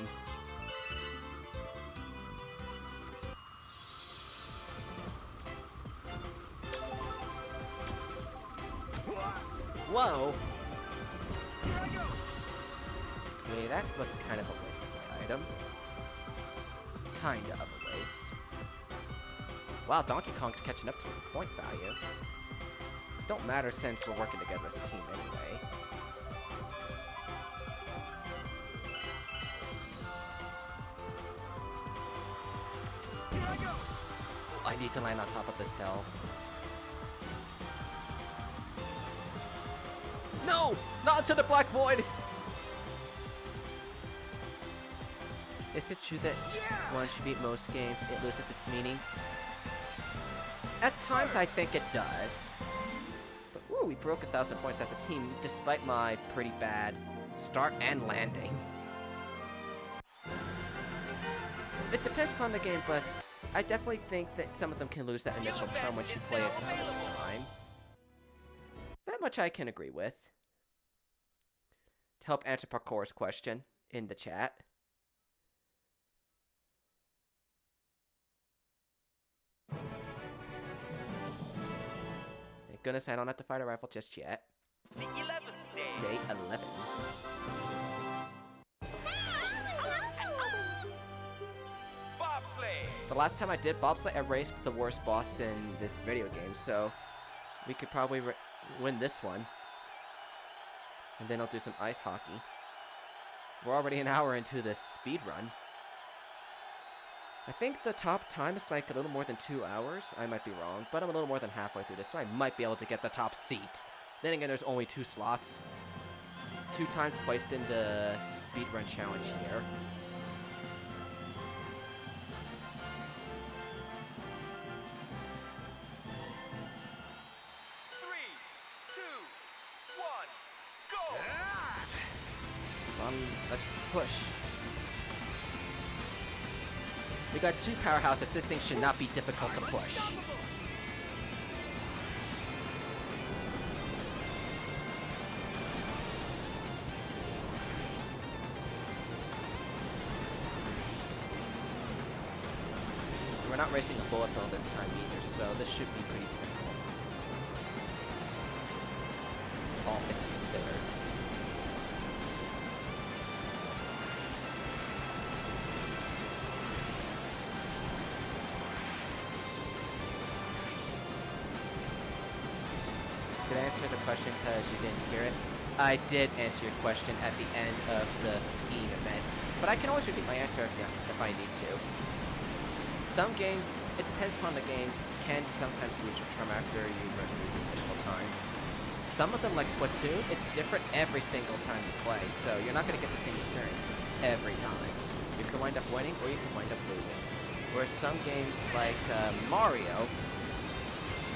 Whoa! Okay, that was kind of a waste of my item. Kinda of a waste. Wow, Donkey Kong's catching up to me in point value. Don't matter since we're working together as a team anyway. I need to land on top of this hill. No! Not into the black void! Is it true that once you beat most games, it loses its meaning? At times, I think it does. But, ooh, we broke 1,000 points as a team, despite my pretty bad start and landing. It depends upon the game, but I definitely think that some of them can lose that initial charm once you play it the first time. That much I can agree with. To help answer Parkour's question in the chat. Thank goodness I don't have to fight a rifle just yet. The 11th day. Day 11. Bobsleigh. The last time I did bobsleigh, I raced the worst boss in this video game, so we could probably win this one. And then I'll do some ice hockey. We're already an hour into this speed run. I think the top time is like a little more than 2 hours. I might be wrong, but I'm a little more than halfway through this, so I might be able to get the top seat. Then again, there's only 2 slots. 2 times placed in the speedrun challenge here. Let's push. We got 2 powerhouses. This thing should not be difficult to push. We're not racing a bullet bill this time either, so this should be pretty simple. All things considered. answer the question because you didn't hear it. I did answer your question at the end of the skiing event, but I can always repeat my answer if I need to. Some games, it depends upon the game, can sometimes lose your charm after you run through the initial time. Some of them, like Splatoon, it's different every single time you play, so you're not going to get the same experience every time. You can wind up winning or you can wind up losing. Whereas some games like Mario,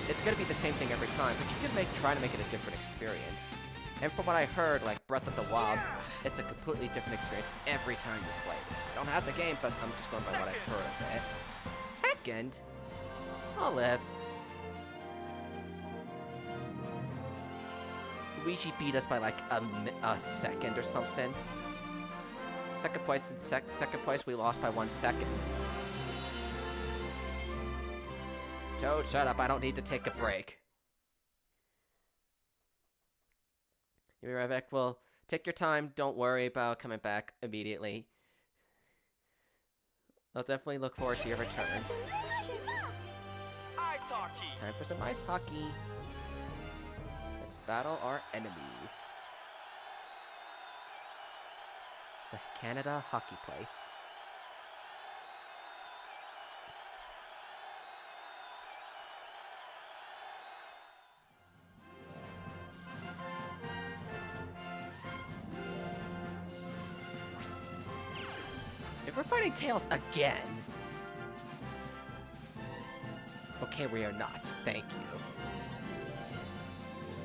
it's going to be the same thing every time, but you can try to make it a different experience. And from what I heard, like Breath of the Wild, it's a completely different experience every time you play it. I don't have the game, but I'm just going by what I've heard of it. Second? I'll live. Luigi beat us by like a second or something. Second place, we lost by 1 second. Toad, shut up. I don't need to take a break. You'll be right back. Well, take your time. Don't worry about coming back immediately. I'll definitely look forward to your return. Ice hockey. Time for some ice hockey. Let's battle our enemies. The Canada Hockey Place. If we're fighting Tails again. Okay, we are not. Thank you.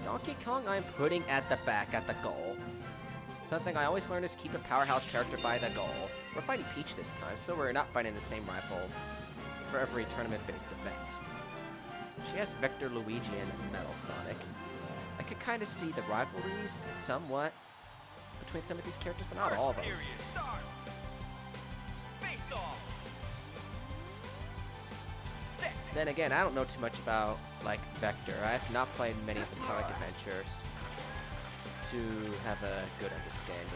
Donkey Kong I'm putting at the back at the goal. Something I always learn is keep a powerhouse character by the goal. We're fighting Peach this time, so we're not fighting the same rivals for every tournament-based event. She has Vector, Luigi, and Metal Sonic. I could kind of see the rivalries somewhat between some of these characters, but not all of them. Period. Start. Face off. Set. Then again, I don't know too much about, like, Vector. I have not played many of the Sonic Adventures to have a good understanding.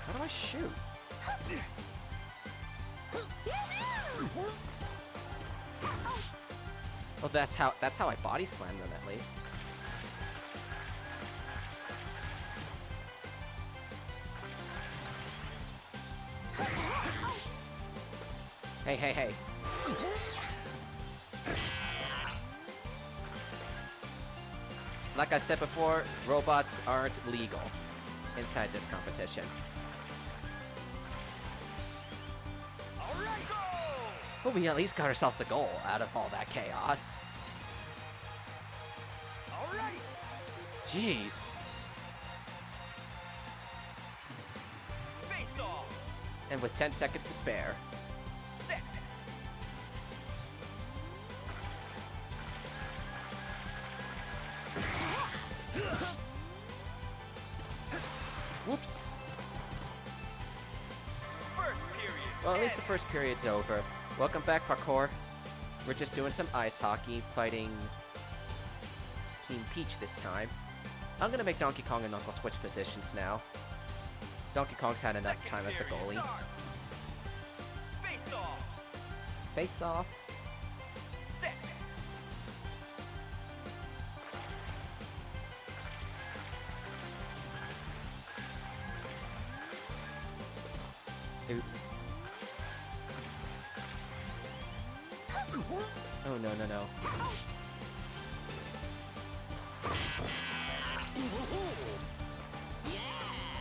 How do I shoot? Oh, that's how I body slam them at least. Hey, hey, hey. Like I said before, robots aren't legal inside this competition. All right, go. But we at least got ourselves a goal out of all that chaos. All right. Jeez. Face off. And with 10 seconds to spare. Set. Whoops. First period. Well, at least the first period's over. Welcome back, parkour. We're just doing some ice hockey, fighting Team Peach this time. I'm gonna make Donkey Kong and Knuckles switch positions now. Donkey Kong's had enough time as the goalie. Start. Face off. Face off. Set. Oops. Oh, no, no, no.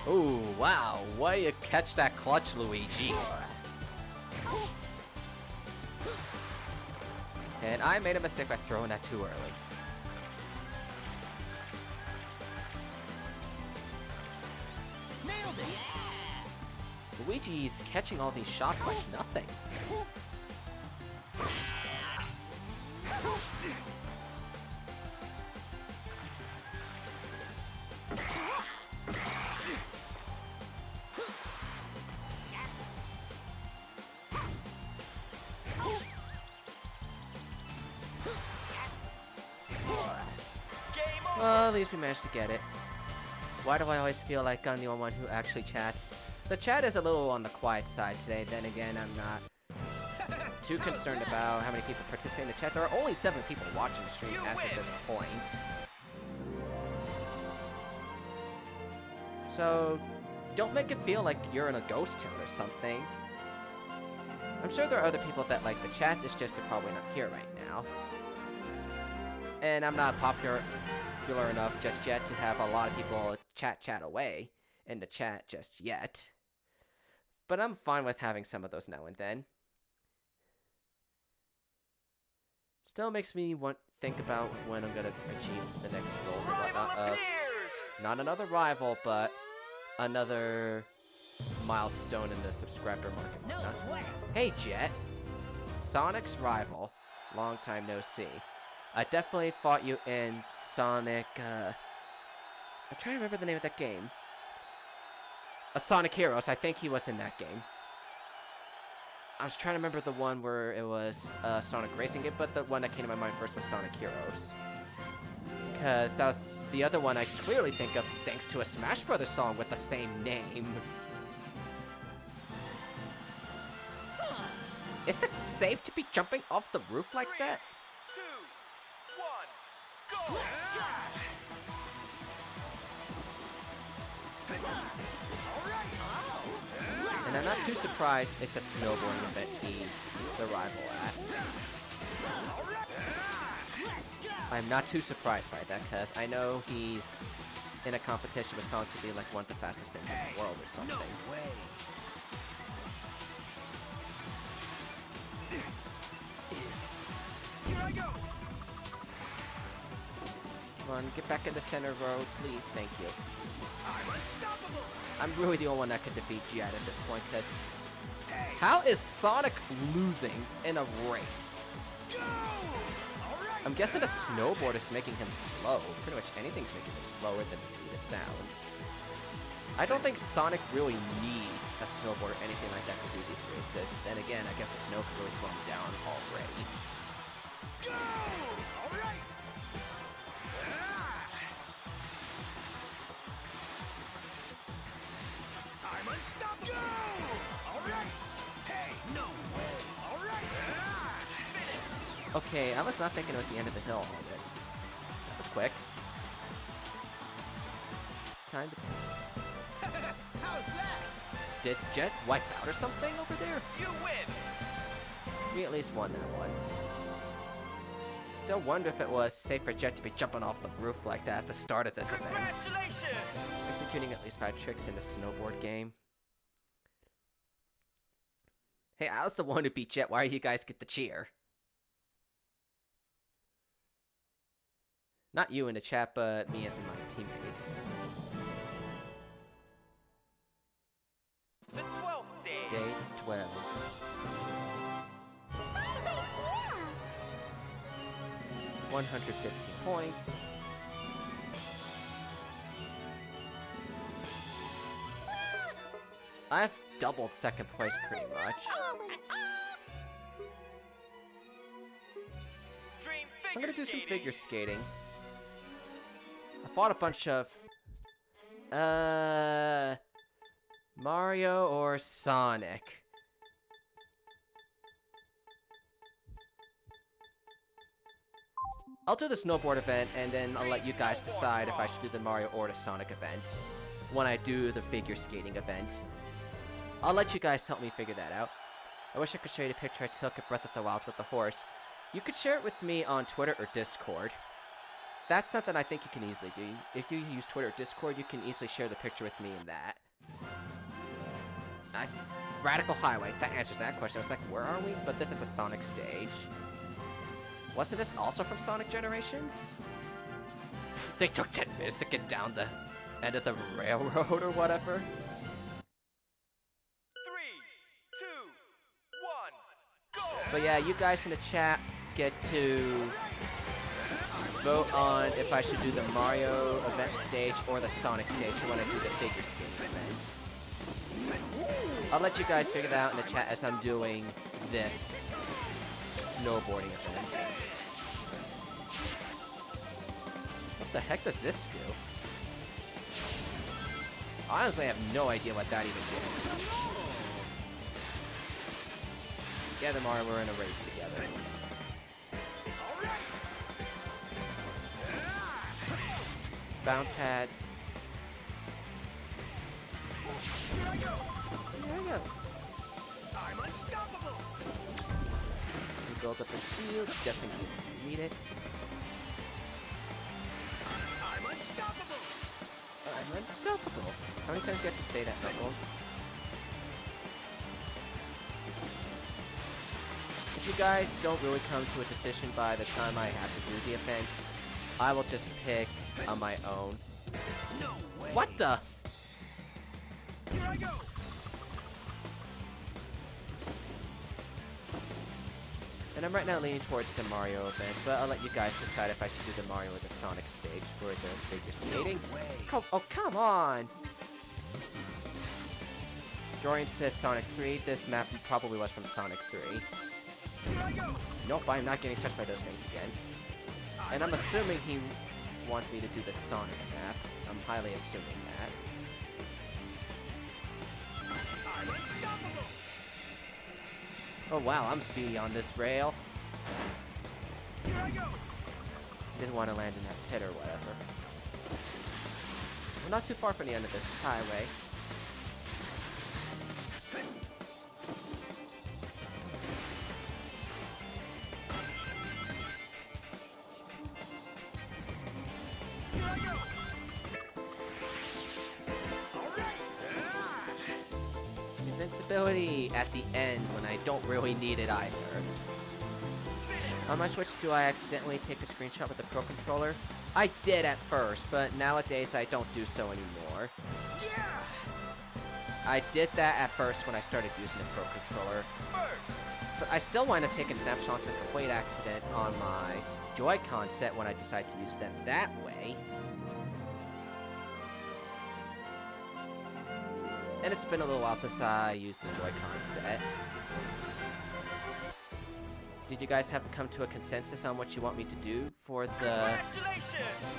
Oh, wow. Way you catch that clutch, Luigi. And I made a mistake by throwing that too early. Nailed it. Luigi's catching all these shots like nothing. Game over. Well, at least we managed to get it. Why do I always feel like I'm the only one who actually chats? The chat is a little on the quiet side today. Then again, I'm not too concerned about how many people participate in the chat. There are only 7 people watching the stream as of this point. So, don't make it feel like you're in a ghost town or something. I'm sure there are other people that like the chat, it's just they're probably not here right now. And I'm not popular enough just yet to have a lot of people chat away in the chat just yet. But I'm fine with having some of those now and then. Still makes me think about when I'm gonna achieve the next goals and whatnot of not another rival, but another milestone in the subscriber market. No sweat. Hey Jet, Sonic's rival. Long time no see. I definitely fought you in Sonic. I'm trying to remember the name of that game. Sonic Heroes. I think he was in that game. I was trying to remember the one where it was a Sonic racing game, but the one that came to my mind first was Sonic Heroes. Because that was the other one I clearly think of thanks to a Smash Brothers song with the same name. Is it safe to be jumping off the roof like that? 2, 1, go! And I'm not too surprised it's a snowboarding event he's the rival at. I'm not too surprised by that, because I know he's in a competition with Sonic to be like one of the fastest things in the world or something. No way. Here I go. Come on, get back in the center road, please, thank you. I'm unstoppable. I'm really the only one that could defeat Jet at this point, because how is Sonic losing in a race? Go! All right. I'm guessing that snowboard is making him slow. Pretty much anything's making him slower than the speed of sound. I don't think Sonic really needs a snowboard or anything like that to do these races. Then again, I guess the snow could really slow him down already. Go! All right. I'm unstoppable. Go! All right. Hey, no way. All right. Okay, I was not thinking it was the end of the hill already. That was quick. Time to... How's that? Did Jet wipe out or something over there? You win! We at least won that one. Still wonder if it was safe for Jet to be jumping off the roof like that at the start of this event. Congratulations! Executing at least 5 tricks in the snowboard game. Hey, I was the one who beat Jet. Why do you guys get the cheer? Not you in the chat, but me as in my teammates. The 12th day. Day 12. Yeah. 115 points. I've doubled second place pretty much. Oh my. Dream I'm gonna do some skating. figure skating. I fought a bunch of... Mario or Sonic? I'll do the snowboard event, and then I'll let you guys decide if I should do the Mario or the Sonic event when I do the figure skating event. I'll let you guys help me figure that out. I wish I could show you the picture I took at Breath of the Wild with the horse. You could share it with me on Twitter or Discord. That's something I think you can easily do. If you use Twitter or Discord, you can easily share the picture with me in that. Radical Highway, that answers that question. I was like, where are we? But this is a Sonic stage. Wasn't this also from Sonic Generations? They took 10 minutes to get down the end of the railroad or whatever. 3, 2, 1, go! But yeah, you guys in the chat get to vote on if I should do the Mario event stage or the Sonic stage when I do the figure skating event. I'll let you guys figure that out in the chat as I'm doing this snowboarding event. What the heck does this do? Honestly, I have no idea what that even did. Together, Mario, we're in a race together. Bounce pads. Here I go. There we go. I'm unstoppable. We build up a shield just in case we need it. I'm unstoppable. I'm unstoppable. How many times do you have to say that, Knuckles? If you guys don't really come to a decision by the time I have to do the event, I will just pick on my own. No way. What the? Here I go. And I'm right now leaning towards the Mario event, but I'll let you guys decide if I should do the Mario or the Sonic stage for the figure skating. Oh, come on! Dorian says Sonic 3. This map probably was from Sonic 3. Here I go. Nope, I'm not getting touched by those things again. And I'm assuming he wants me to do the Sonic map. I'm highly assuming that. I'm unstoppable. Oh wow, I'm speedy on this rail. Here I go. Didn't want to land in that pit or whatever. We're not too far from the end of this highway. Here I go. All right. Invincibility at the end when I don't really need it either. On my Switch, do I accidentally take a screenshot with the Pro Controller? I did at first, but nowadays I don't do so anymore. Yeah. I did that at first when I started using the Pro Controller, First. but I still wind up taking snapshots in complete accident on my Joy-Con set when I decide to use them that way. And it's been a little while since I used the Joy-Con set. Did you guys have come to a consensus on what you want me to do for the Congratulations.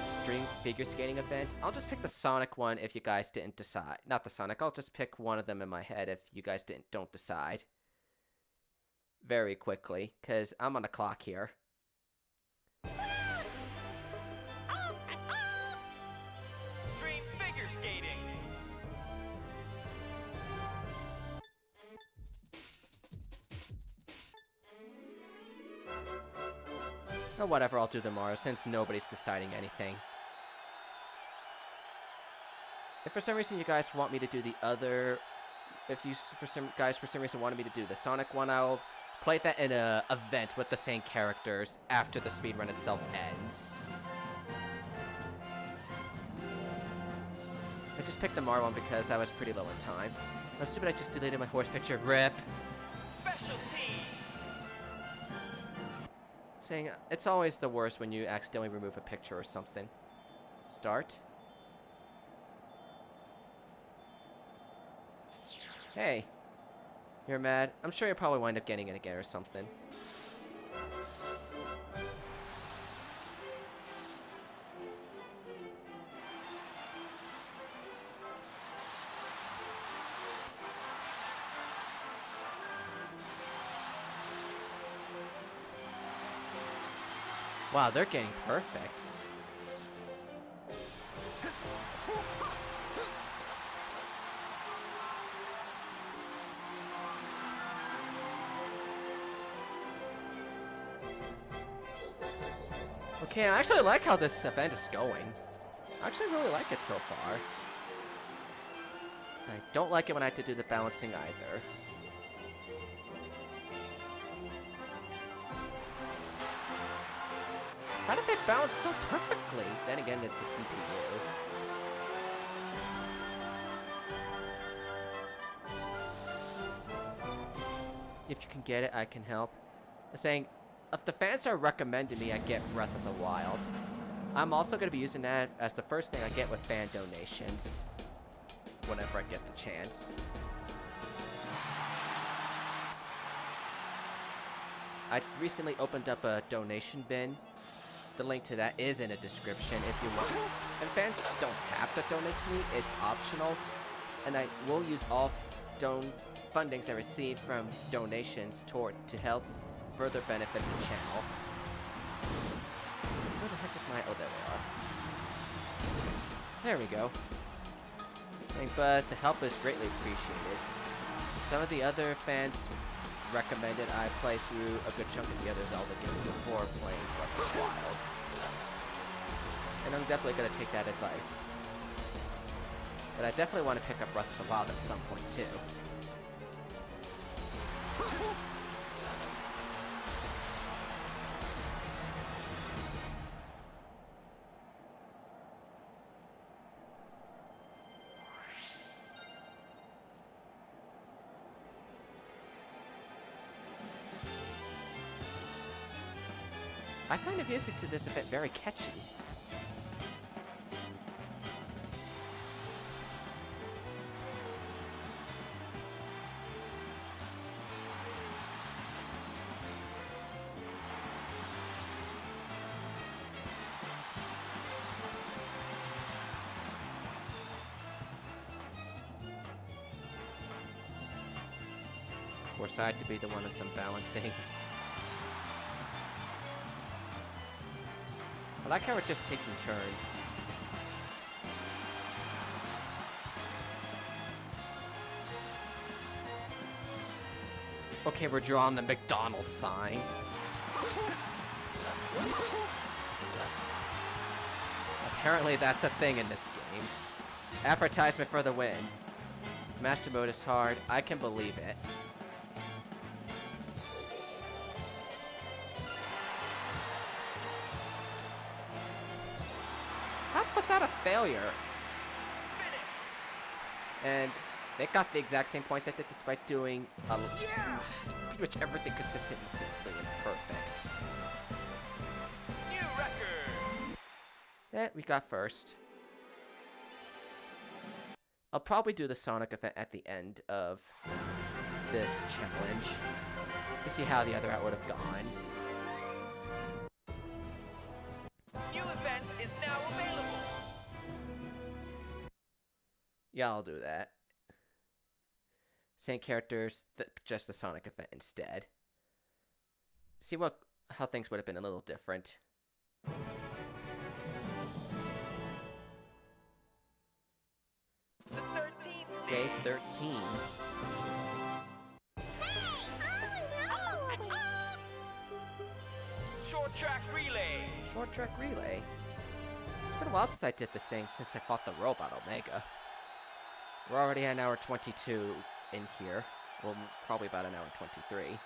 String figure skating event? I'll just pick the Sonic one if you guys didn't decide. Not the Sonic, I'll just pick one of them in my head if you guys don't decide. Very quickly, because I'm on the clock here. Dream figure skating. Or whatever, I'll do tomorrow since nobody's deciding anything. If for some reason you guys want me to do the other... If you for some reason wanted me to do the Sonic one, I'll play that in a event with the same characters after the speedrun itself ends. I just picked the Mario one because I was pretty low in time. I'm stupid, I just deleted my horse picture. RIP. Special team. Saying it's always the worst when you accidentally remove a picture or something. Start. Hey. You're mad? I'm sure you'll probably wind up getting it again or something. Wow, they're getting perfect. Okay, I actually like how this event is going. I actually really like it so far. I don't like it when I have to do the balancing either. How did they balance so perfectly? Then again, it's the CPU. If you can get it, I can help. Saying, if the fans are recommending me, I get Breath of the Wild. I'm also going to be using that as the first thing I get with fan donations. Whenever I get the chance. I recently opened up a donation bin. The link to that is in the description if you want. And fans don't have to donate to me, it's optional. and I will use all fundings I receive from donations to help further benefit the channel. Where the heck is my... Oh, there they are. There we go. But the help is greatly appreciated. Some of the other fans recommended I play through a good chunk of the other Zelda games before playing Breath of the Wild. And I'm definitely going to take that advice. But I definitely want to pick up Breath of the Wild at some point, too. I find the music to this event very catchy. Of course, I had to be the one in some balancing. I like how we're just taking turns. Okay, we're drawing the McDonald's sign. Apparently that's a thing in this game. Advertisement for the win. Master mode is hard. I can believe it. What's that a failure? And they got the exact same points I did despite doing pretty much everything consistently, simply, and perfect. New record. Yeah, we got first. I'll probably do the Sonic event at the end of this challenge to see how the other route would have gone. New event is now available. Yeah, I'll do that. Same characters, just the Sonic event instead. See how things would have been a little different. The 13th Day 13. short track relay. Short track relay. It's been a while since I did this thing, since I fought the robot Omega. We're already at an hour 22 in here. Well, probably about an hour 23.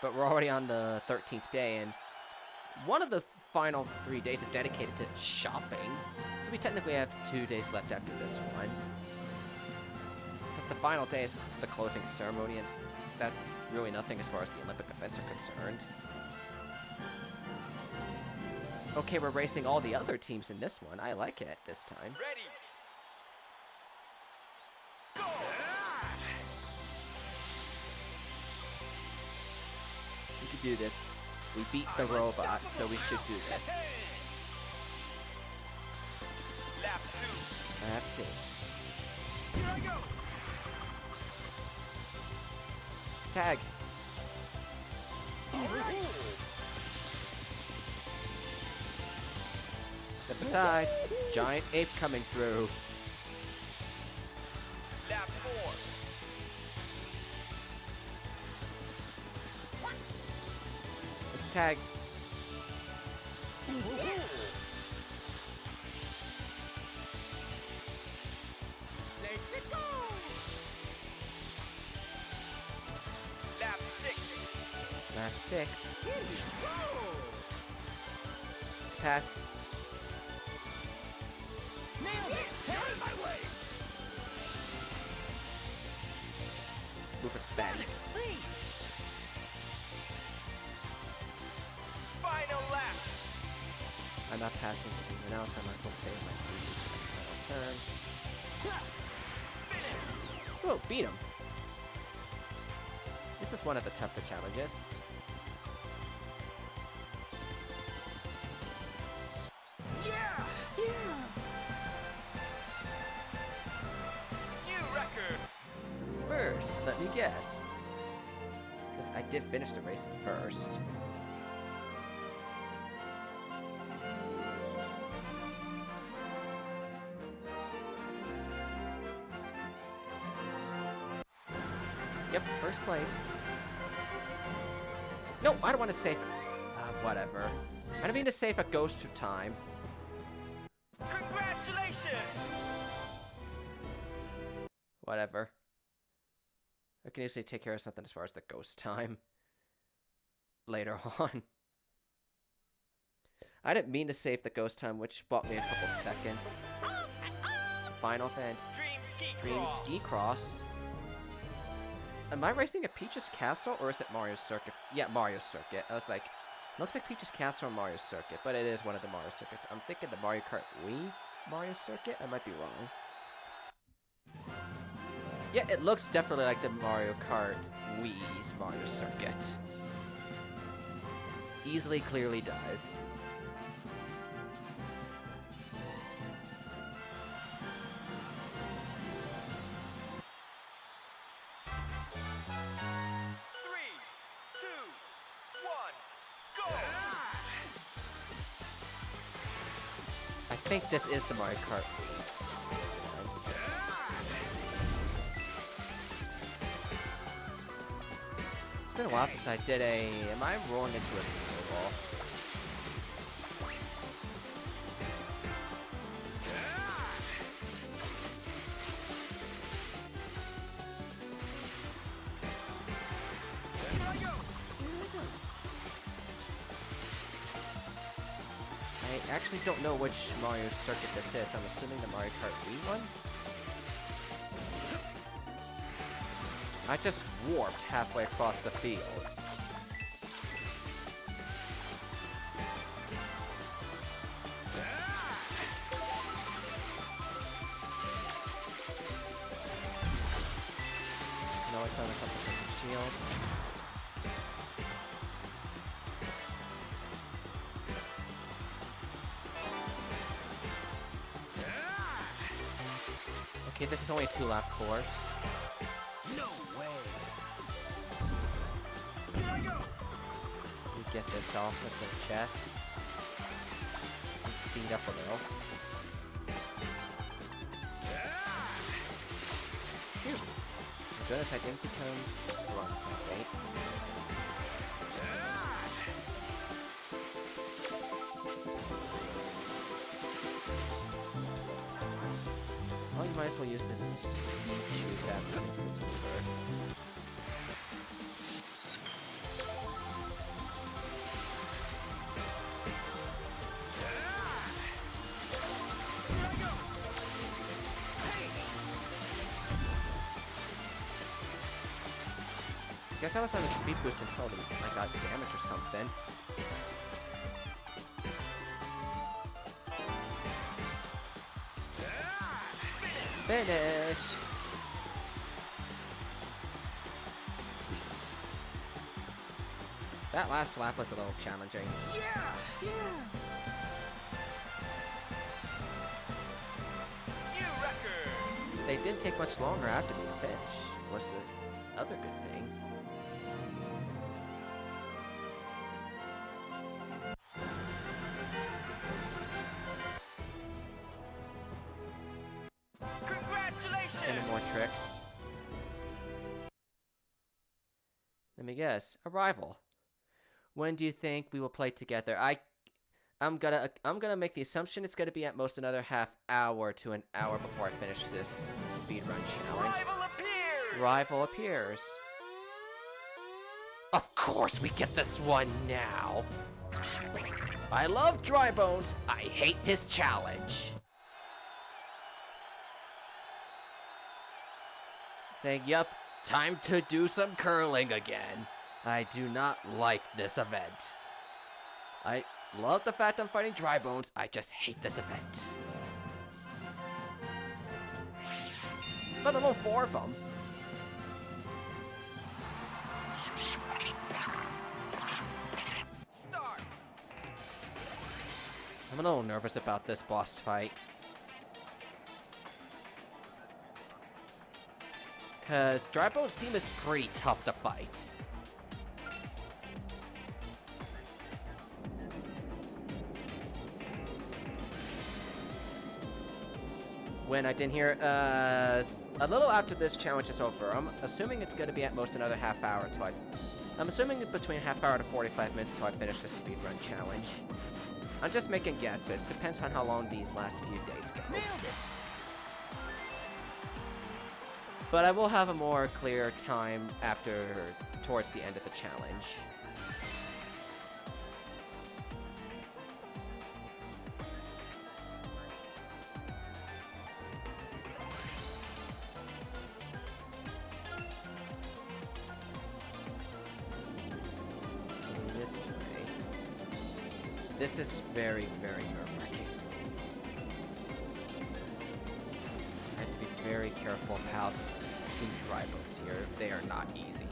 But we're already on the 13th day, and one of the final 3 days is dedicated to shopping. So we technically have 2 days left after this one. Because the final day is the closing ceremony, and that's really nothing as far as the Olympic events are concerned. Okay, we're racing all the other teams in this one. I like it this time. Ready. Go. We could do this. We beat the robot, so we should do this. Lap 2. Lap 2. Here I go. Tag. Step aside. Giant ape coming through. Lap 4. Let's tag. Let it go. Lap 6. Lap 6. Here we go. Let's pass. Nailed it. Get in my way. Move it fatty. Speed. Final lap. I'm not passing anyone else. I might as well save my speed for the final turn. Whoa, beat him. This is one of the tougher challenges. Yeah. Yeah. first? Let me guess. Because I did finish the race first. Yep, first place. No, I don't want to save it. Whatever. I don't mean to save a ghost to time. Congratulations! Whatever. I can easily take care of something as far as the ghost time. Later on. I didn't mean to save the ghost time, which bought me a couple seconds. Final event. Dream Ski Cross. Am I racing at Peach's Castle, or is it Mario Circuit? Yeah, Mario Circuit. I was like, looks like Peach's Castle or Mario Circuit, but it is one of the Mario Circuits. I'm thinking the Mario Kart Wii Mario Circuit? I might be wrong. Yeah, it looks definitely like the Mario Kart Wii's Mario Circuit. Easily, clearly does. I think this is the Mario Kart Wii. It's been a while since I did a... Am I rolling into a snowball? I actually don't know which Mario Circuit this is. I'm assuming the Mario Kart Wii one? I just warped halfway across the field. Can always find myself a second shield. Okay, this is only a 2-lap course. No way. We get this off with the chest. And speed up a little. Phew. Thank goodness I didn't become drunk, right? Well, you might as well use this speed shoes after this is over. Guess I was on a speed boost until I got damaged or something. Finish! Sweet. That last lap was a little challenging. Yeah. New record! They didn't take much longer after being finished, was the other good thing. Congratulations! 10 more tricks. Let me guess. Arrival. When do you think we will play together? I'm gonna make the assumption it's gonna be at most another half hour to an hour before I finish this speedrun challenge. Rival appears! Rival appears. Of course we get this one now. I love Dry Bones. I hate his challenge. Saying, yup, time to do some curling again. I do not like this event. I love the fact I'm fighting Dry Bones. I just hate this event. Let alone 4 of them. Start! I'm a little nervous about this boss fight. Because dry bones team is pretty tough to fight. When I didn't hear, a little after this challenge is over. I'm assuming it's going to be at most another half hour until I'm assuming between half hour to 45 minutes until I finish the speedrun challenge. I'm just making guesses. Depends on how long these last few days go. Nailed it. But I will have a more clear time towards the end of the challenge. This way. This is very, very nerve-wracking. I have to be very careful about Team Dry Bones here. They are not easy.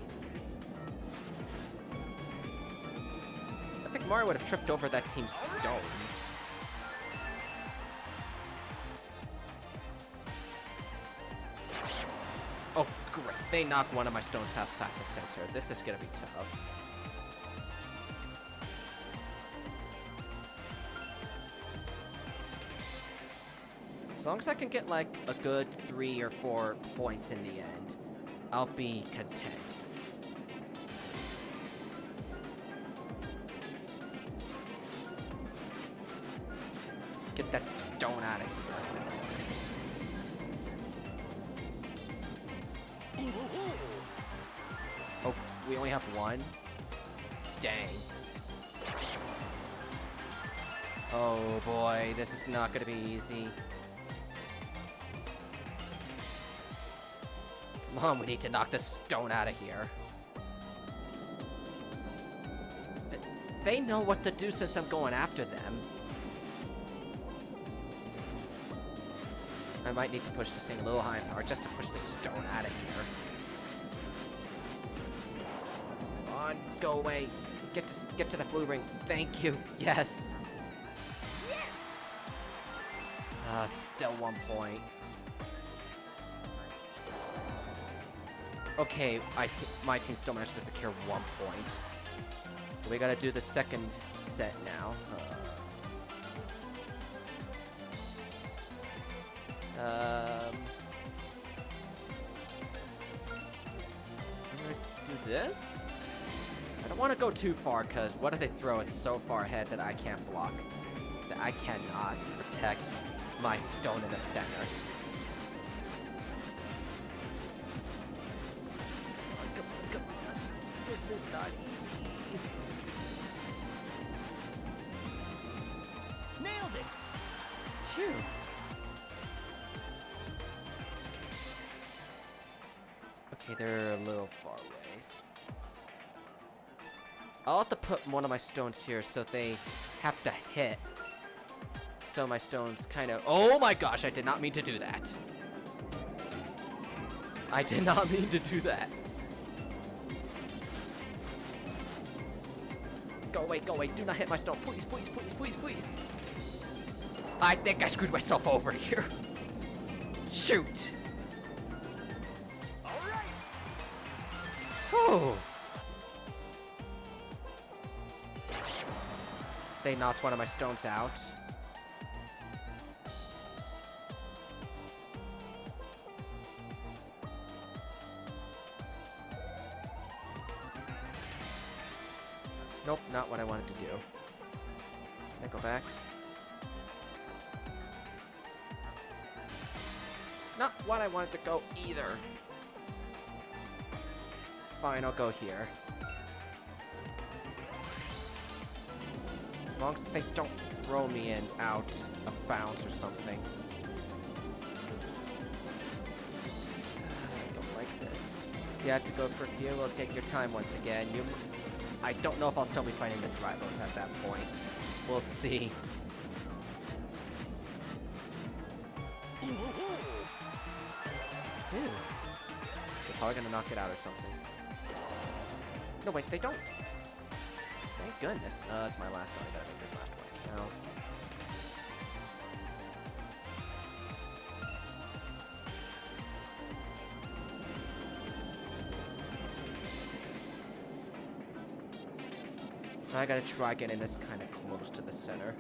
I think Mario would have tripped over that Team Stone. Oh, great. They knock one of my stones outside the center. This is gonna be tough. As long as I can get like a good 3 or 4 points in the end, I'll be content. Get that stone out of here. Oh, we only have one? Dang. Oh boy, this is not gonna be easy. Come on, we need to knock this stone out of here. They know what to do since I'm going after them. I might need to push this thing a little high in power just to push the stone out of here. Come on, go away. Get to the blue ring. Thank you. Yes. Still 1 point. Okay, my team still managed to secure 1 point. We gotta do the second set now. I'm gonna do this. I don't want to go too far, because what if they throw it so far ahead that I can't block? That I cannot protect my stone in the center. Come on. This is not easy. Nailed it. Phew. Okay, they're a little far ways. I'll have to put one of my stones here so they have to hit. So my stones kind of... Oh my gosh, I did not mean to do that. I did not mean to do that. Go away, go away. Do not hit my stone. Please, please, please, please, please. I think I screwed myself over here. Shoot. All right. Whew. They knocked one of my stones out. Nope, not what I wanted to do. Can I go back? Not what I wanted to go either. Fine, I'll go here. As long as they don't throw me in out of bounds or something. I don't like this. You have to go for a few. We'll take your time once again. I don't know if I'll still be fighting the dry bones at that point. We'll see. Ew. They're probably gonna knock it out or something. No, wait, they don't. Thank goodness. That's my last one. I gotta make this last one count. I gotta try getting this kind of close to the center.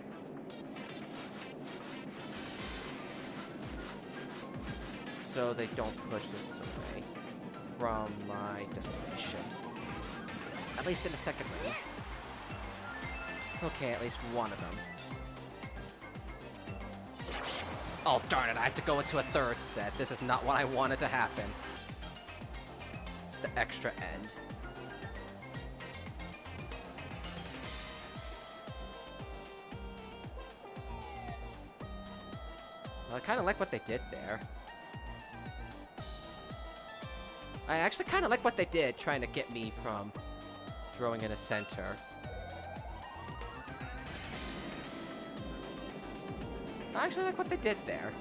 So they don't push this away from my destination. At least in the second ring. Okay, at least one of them. Oh, darn it, I have to go into a third set. This is not what I wanted to happen. The extra end. Well, I kind of like what they did there. I actually kind of like what they did, trying to get me from throwing in a center. I actually like what they did there.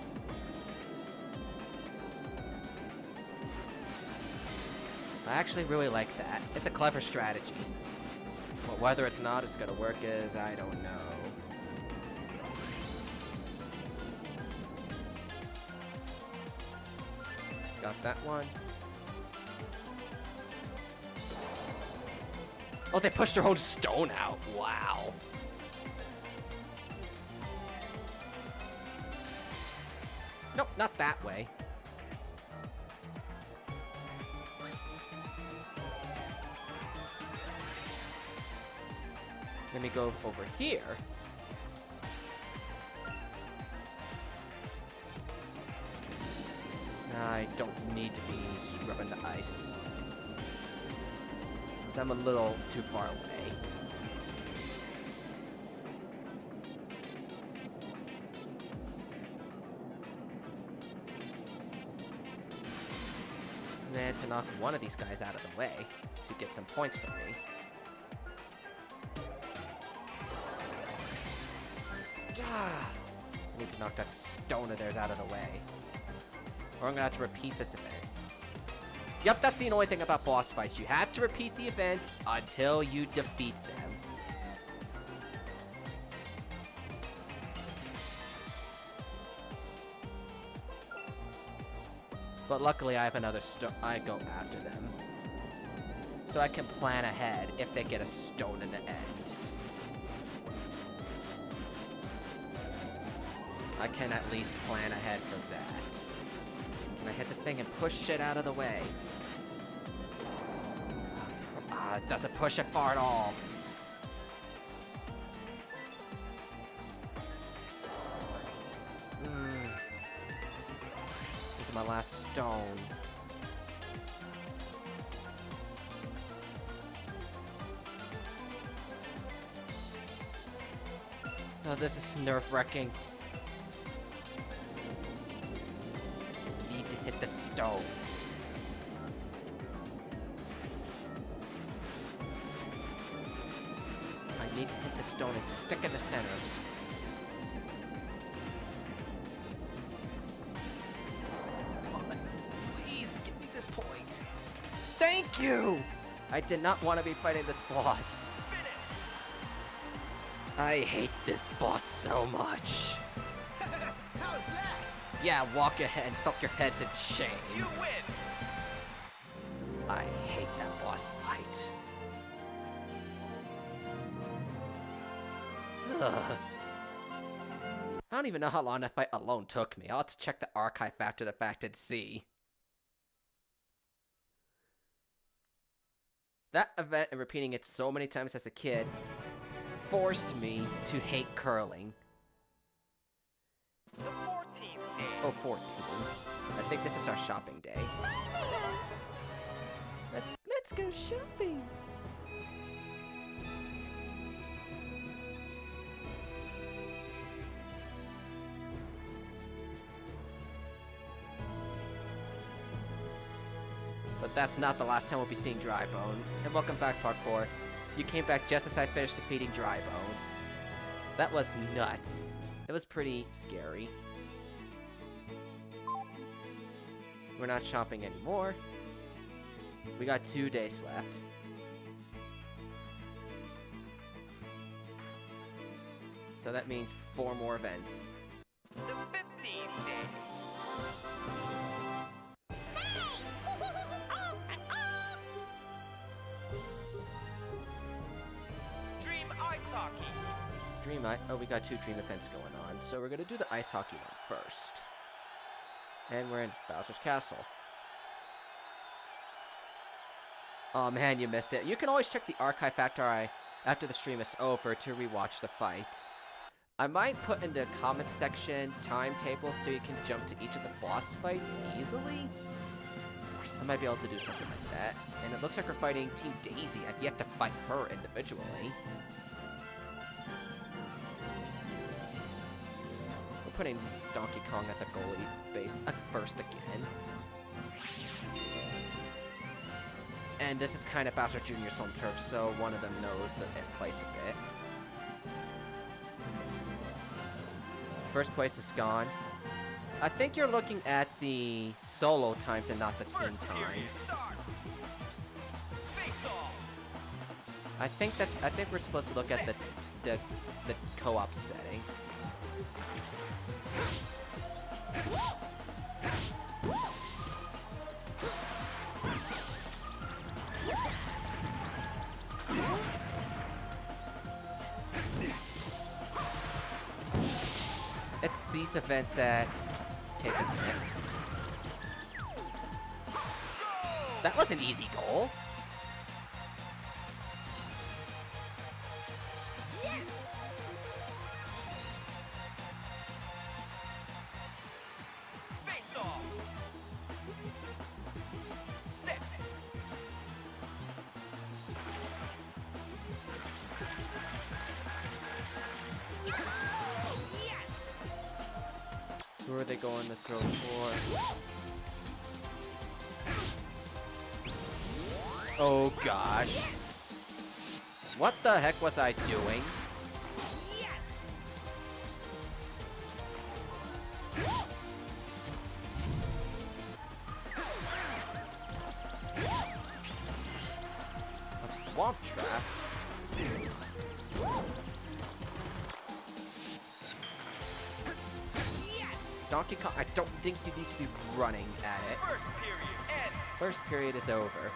I actually really like that. It's a clever strategy. But whether it's not, it's gonna work is, I don't know. Got that one. Oh, they pushed their own stone out. Wow. Nope, not that way. Let me go over here. I don't need to be scrubbing the ice. Because I'm a little too far away. And then to knock one of these guys out of the way to get some points for me. I need to knock that stone of theirs out of the way. Or I'm gonna have to repeat this event. Yep, that's the annoying thing about boss fights. You have to repeat the event until you defeat them. But luckily I have another stone. I go after them. So I can plan ahead if they get a stone in the end. I can at least plan ahead for that. Can I hit this thing and push shit out of the way? It doesn't push it far at all. This is my last stone. Oh, this is nerve-wracking. Need to hit the stone. I need to hit the stone and stick in the center. Come on, please give me this point. Thank you! I did not want to be fighting this boss. I hate this boss so much. How's that? Yeah, walk ahead and stuck your heads in shame. You win! I hate that boss fight. Ugh. I don't even know how long that fight alone took me. I'll have to check the archive after the fact and see. That event and repeating it so many times as a kid forced me to hate curling. The 14th day. Oh, 14. I think this is our shopping day. Let's go shopping. But that's not the last time we'll be seeing Dry Bones. And welcome back, Parkour. You came back just as I finished defeating Dry Bones. That was nuts. It was pretty scary. We're not shopping anymore. We got 2 days left. So that means 4 more events. The 15th day. Oh, Dream Dream oh, we got 2 dream events going on, so we're gonna do the ice hockey one first. And we're in Bowser's Castle. Oh man, you missed it. You can always check the archive after the stream is over to rewatch the fights. I might put in the comment section timetables so you can jump to each of the boss fights easily. I might be able to do something like that. And it looks like we're fighting Team Daisy. I've yet to fight her individually. We're putting Donkey Kong at the goalie base first again. And this is kind of Bowser Jr.'s home turf, so one of them knows the place a bit. First place is gone. I think you're looking at the solo times and not the team times. I think we're supposed to look at the co-op setting. It's these events that take a minute. That was an easy goal. Face off. Set. Who are they going to throw for? Oh gosh. What the heck was I doing? A swamp trap? Donkey Kong, I don't think you need to be running at it. First period end. First period is over.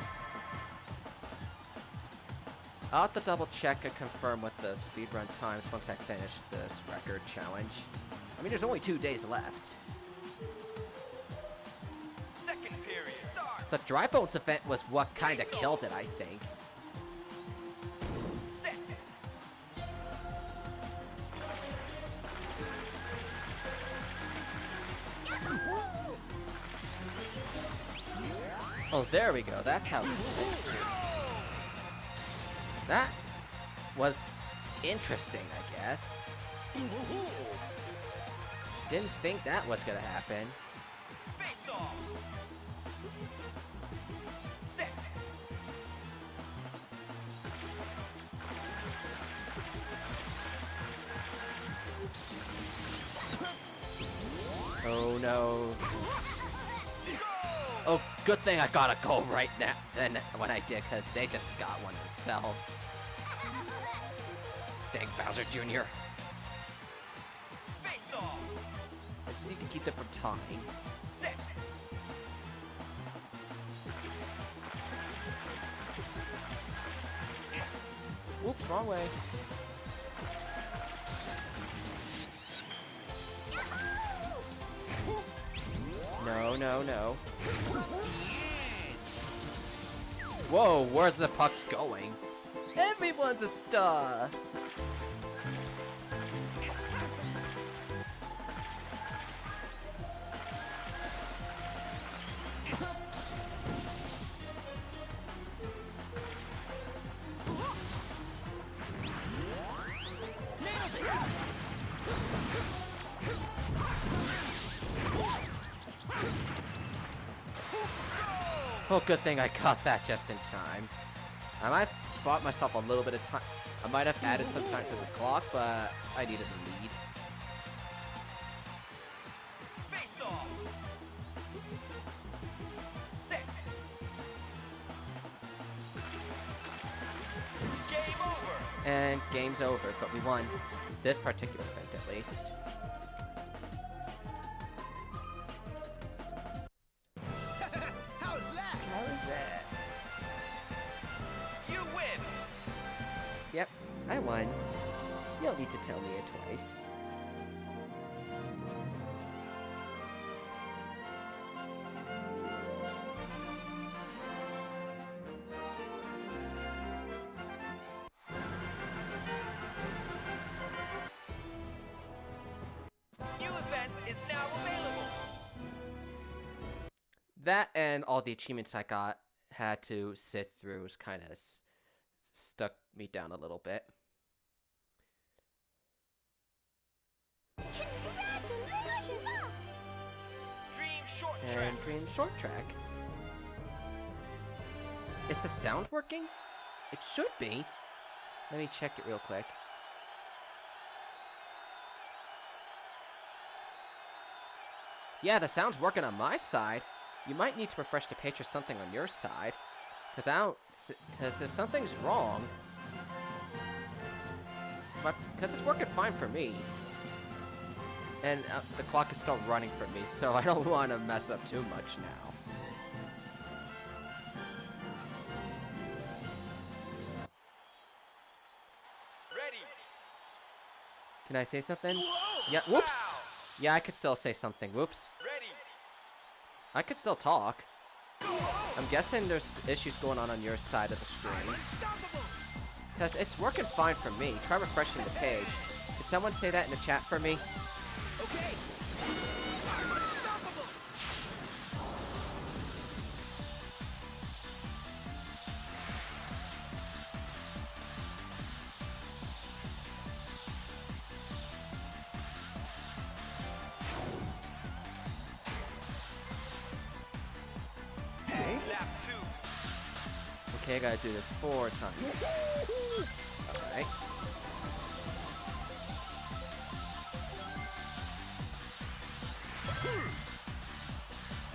I'll have to double check and confirm with the speedrun times once I finish this record challenge. I mean, there's only 2 days left. Second period start. The Dry Bones event was what kind of killed it, I think. Set. Oh, there we go. That's how. That was interesting, I guess. Didn't think that was gonna happen. Face off. Set. Oh no. Oh, good thing I got a goal right now. And when I did, because they just got one themselves. Dang Bowser Jr. Face off. I just need to keep them from tying. Set. Oops, wrong way. No, no, no. Whoa, where's the puck going? Everyone's a star! Oh, good thing I got that just in time. I might have bought myself a little bit of time. I might have added some time to the clock, but I needed the lead. Face off. Set. Game over. And game's over, but we won. This particular event, at least. How's that? How is that? You win. Yep, I won. You don't need to tell me it twice. New event is now available. That and all the achievements I got had to sit through was kind of stuck me down a little bit. Congratulations! Dream short track. And Dream Short Track. Is the sound working? It should be. Let me check it real quick. Yeah, the sound's working on my side. You might need to refresh the page or something on your side. Because if something's wrong... Because it's working fine for me. And the clock is still running for me, so I don't want to mess up too much now. Ready. Can I say something? Yeah, whoops! Yeah, I could still say something, whoops. Ready. I could still talk. I'm guessing there's issues going on your side of the stream. Unstoppable! Because it's working fine for me. Try refreshing the page. Could someone say that in the chat for me? Okay! I'm unstoppable! Hey! Lap 2. Okay, I gotta do this 4 times. Alright.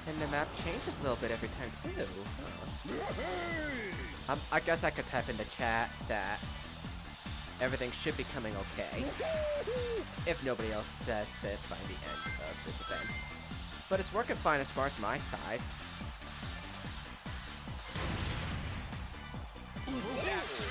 And the map changes a little bit every time too. Huh. I guess I could type in the chat that everything should be coming okay. If nobody else says it by the end of this event. But it's working fine as far as my side. Lap 3.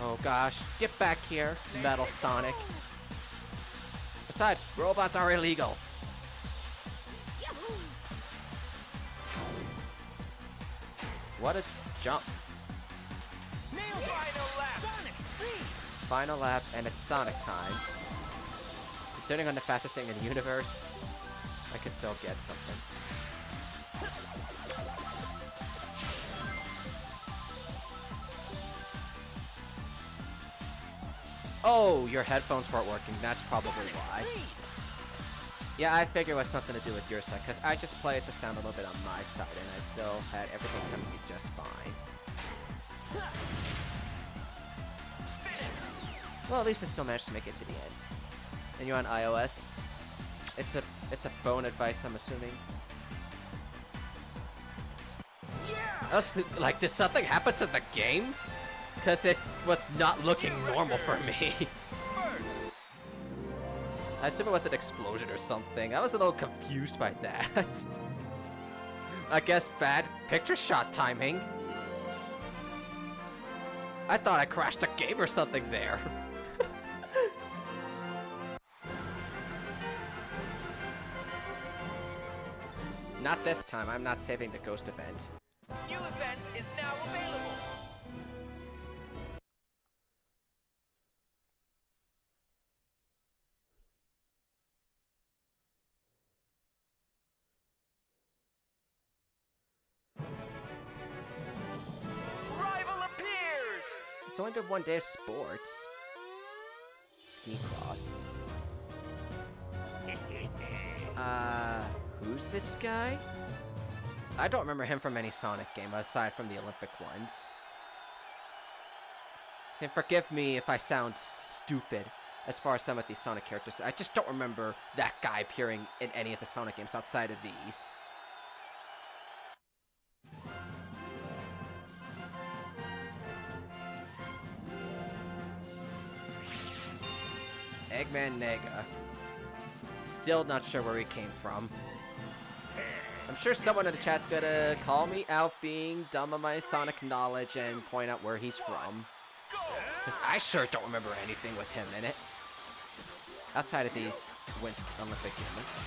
Oh gosh, get back here, Metal Sonic. Besides, robots are illegal. What a jump. Final lap. Sonic speeds! Final lap, and it's Sonic time. Considering I'm the fastest thing in the universe, I could still get something. Oh, your headphones weren't working. That's probably why. Yeah, I figure it was something to do with your side, because I just played the sound a little bit on my side, and I still had everything coming in just fine. Well, at least I still managed to make it to the end. And you're on iOS? It's a phone advice, I'm assuming. Like, did something happen to the game? Because it was not looking normal for me. I assume it was an explosion or something. I was a little confused by that. I guess bad picture shot timing. I thought I crashed a game or something there. Not this time. I'm not saving the ghost event. New event is now available. Rival appears. It's only been 1 day of sports. Ski cross. Who's this guy? I don't remember him from any Sonic game aside from the Olympic ones. So forgive me if I sound stupid as far as some of these Sonic characters. I just don't remember that guy appearing in any of the Sonic games outside of these. Eggman Nega. Still not sure where he came from. I'm sure someone in the chat's gonna call me out being dumb on my Sonic knowledge and point out where he's from. Because I sure don't remember anything with him in it. Outside of these Olympic Games.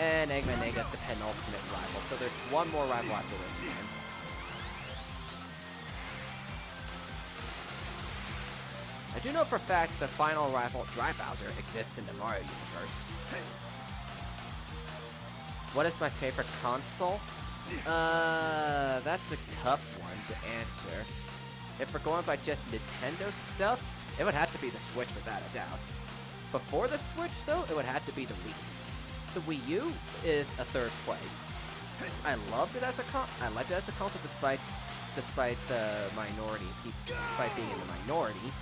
And Eggman Nega's the penultimate rival, so there's one more rival after this one. I do know for a fact the final rival, Dry Bowser, exists in the Mario universe. What is my favorite console? That's a tough one to answer. If we're going by just Nintendo stuff, it would have to be the Switch without a doubt. Before the Switch, though, it would have to be the Wii. The Wii U is a third place. I loved it as a console despite the minority, despite being in the minority.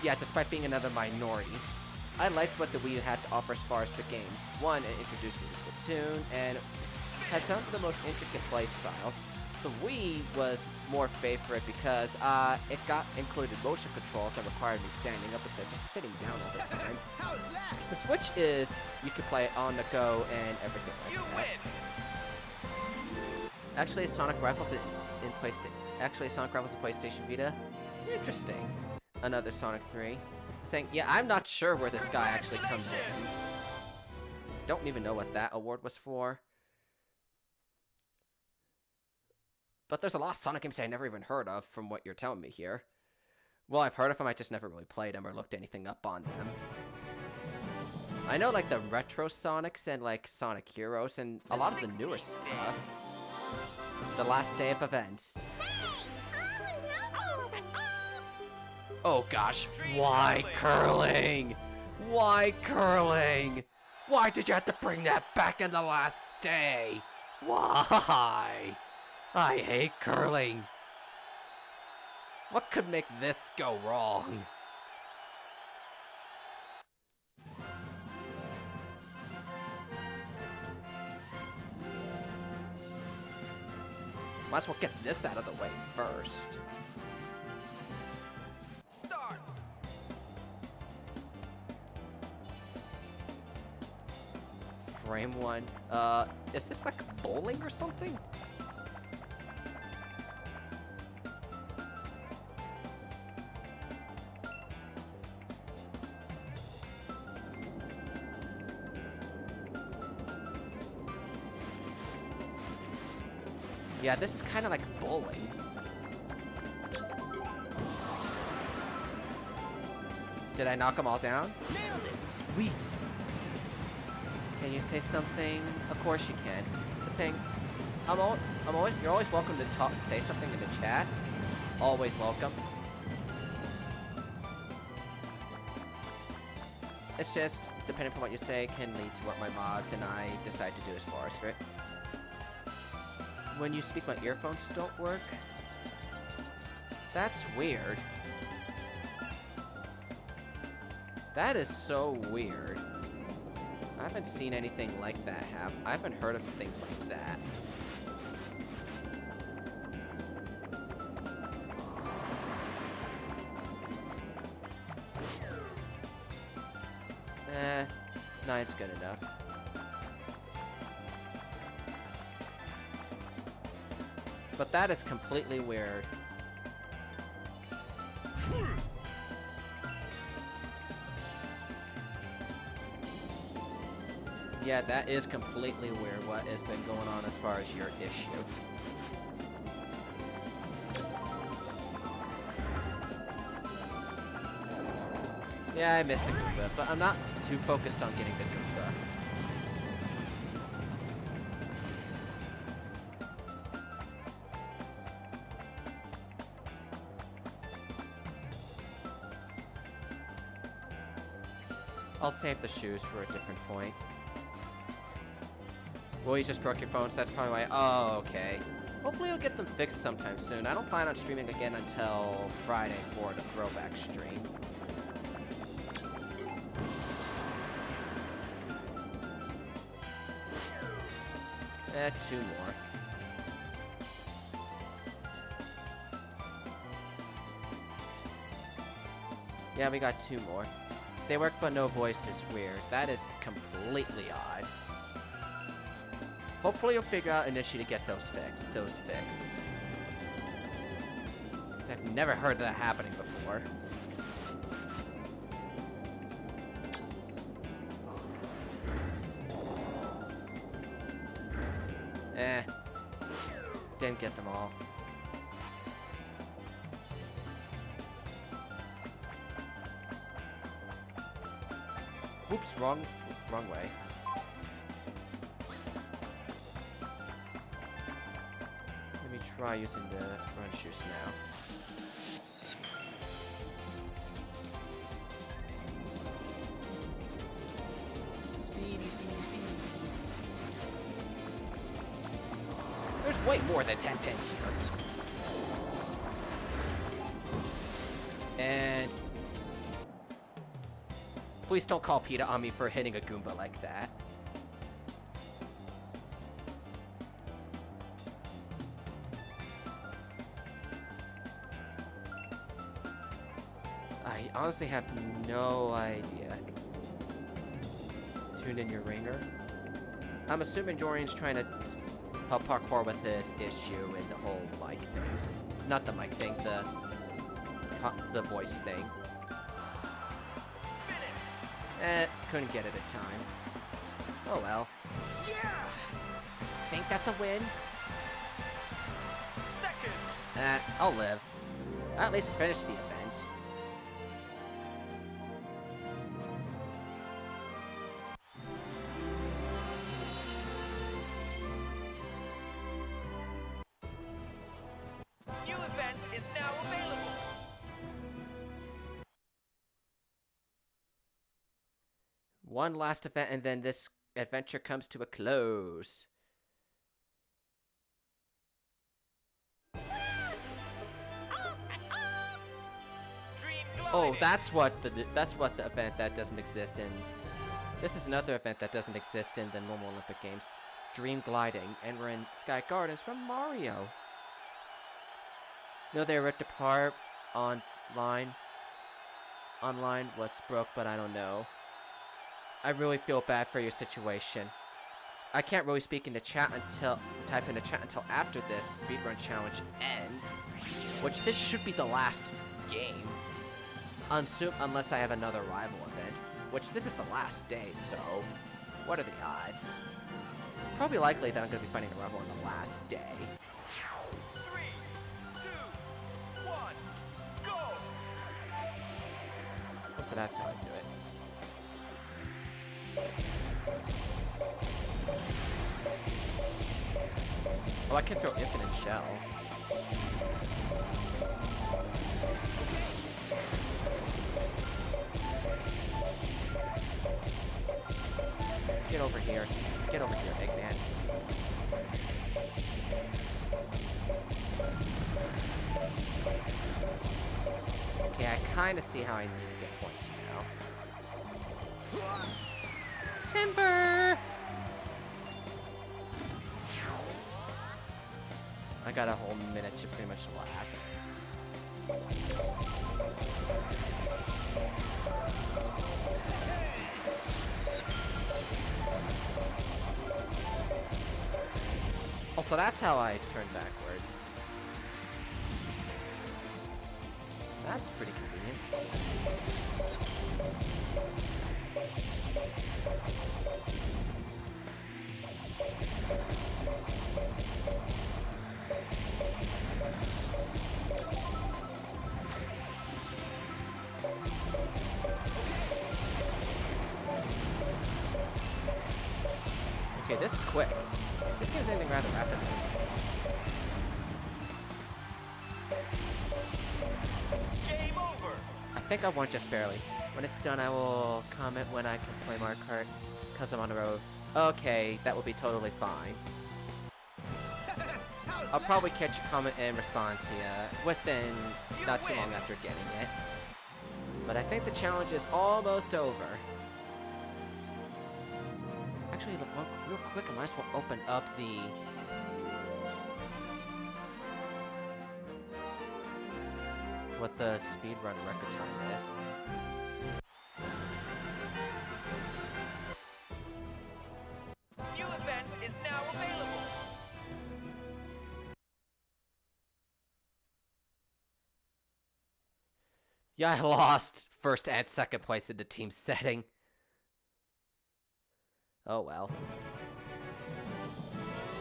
Despite being another minority. I liked what the Wii had to offer as far as the games. One, it introduced me to Splatoon and had some of the most intricate play styles. The Wii was more favorite because it got included motion controls that required me standing up instead of just sitting down all the time. How's that? The Switch is, you can play it on the go and everything like You that. win! Actually, Sonic Rifles in PlayStation Vita. Interesting. Another Sonic 3. Saying, yeah, I'm not sure where this guy actually comes in. Don't even know what that award was for. But there's a lot of Sonic games I never even heard of from what you're telling me here. Well, I've heard of them, I just never really played them or looked anything up on them. I know, like, the retro Sonics and, like, Sonic Heroes and a lot of the newer stuff. The last day of events. Oh gosh, why curling? Why curling? Why did you have to bring that back in the last day? Why? I hate curling. What could make this go wrong? Might as well get this out of the way first. Start! Frame one. Is this like bowling or something? Yeah, this is kind of like bowling. Did I knock them all down? Nailed it. Sweet. Can you say something? Of course you can. Just saying, you're always welcome to say something in the chat. Always welcome. It's just, depending on what you say, can lead to what my mods and I decide to do as far as it. When you speak, my earphones don't work. That's weird. That is so weird. I haven't seen anything like that happen. I haven't heard of things like that. Nine's good enough. But that is completely weird. Yeah, that is completely weird what has been going on as far as your issue. Yeah, I missed the Goomba, but I'm not too focused on getting the Goomba. I'll save the shoes for a different point. Well, you just broke your phone, so that's probably why. Oh, okay. Hopefully you'll get them fixed sometime soon. I don't plan on streaming again until Friday for the throwback stream. Two more. Yeah, we got 2 more. They work but no voice is weird. That is completely odd. Hopefully you'll figure out an issue to get those fixed. 'Cause I've never heard of that happening before. Didn't get them all. Oops, wrong way. Let me try using the run shoes now. There's way more than 10 pins here. And please don't call PETA on me for hitting a Goomba like that. I honestly have no idea. Tune in your ringer. I'm assuming Dorian's trying to help parkour with this issue and the whole mic thing. Not the mic thing, the voice thing. Couldn't get it in time. Oh well. Yeah! Think that's a win? Second. I'll live. I'll at least finish the event. New event is now available. One last event and then this adventure comes to a close. Dream Oh, gliding. that's what the event that doesn't exist in. This is another event that doesn't exist in the normal Olympic Games. Dream gliding, and we're in Sky Gardens from Mario. No, they ripped apart online. Online was broke, but I don't know. I really feel bad for your situation. I can't really type in the chat until after this speedrun challenge ends, which this should be the last game. Unless I have another rival event, which this is the last day, so what are the odds? Probably likely that I'm going to be fighting a rival on the last day. 3, 2, 1, go! So that's how I do it. Oh, I can throw infinite shells. Get over here. Get over here, Eggman. Okay, I kind of see how I need to get points now. Timber! I got a whole minute to pretty much last. Oh, so that's how I turn backwards. That's pretty convenient. Okay, this is quick. This game's ending rather rapidly. Game over! I think I won just barely. When it's done, I will comment when I can play Mario Kart, because I'm on the road. Okay, that will be totally fine. I'll probably catch a comment and respond to you within not too long after getting it. But I think the challenge is almost over. Actually, look, real quick, I might as well open up the... what the speedrun record time is. New event is now available. Yeah, I lost first and second place in the team setting. Oh well.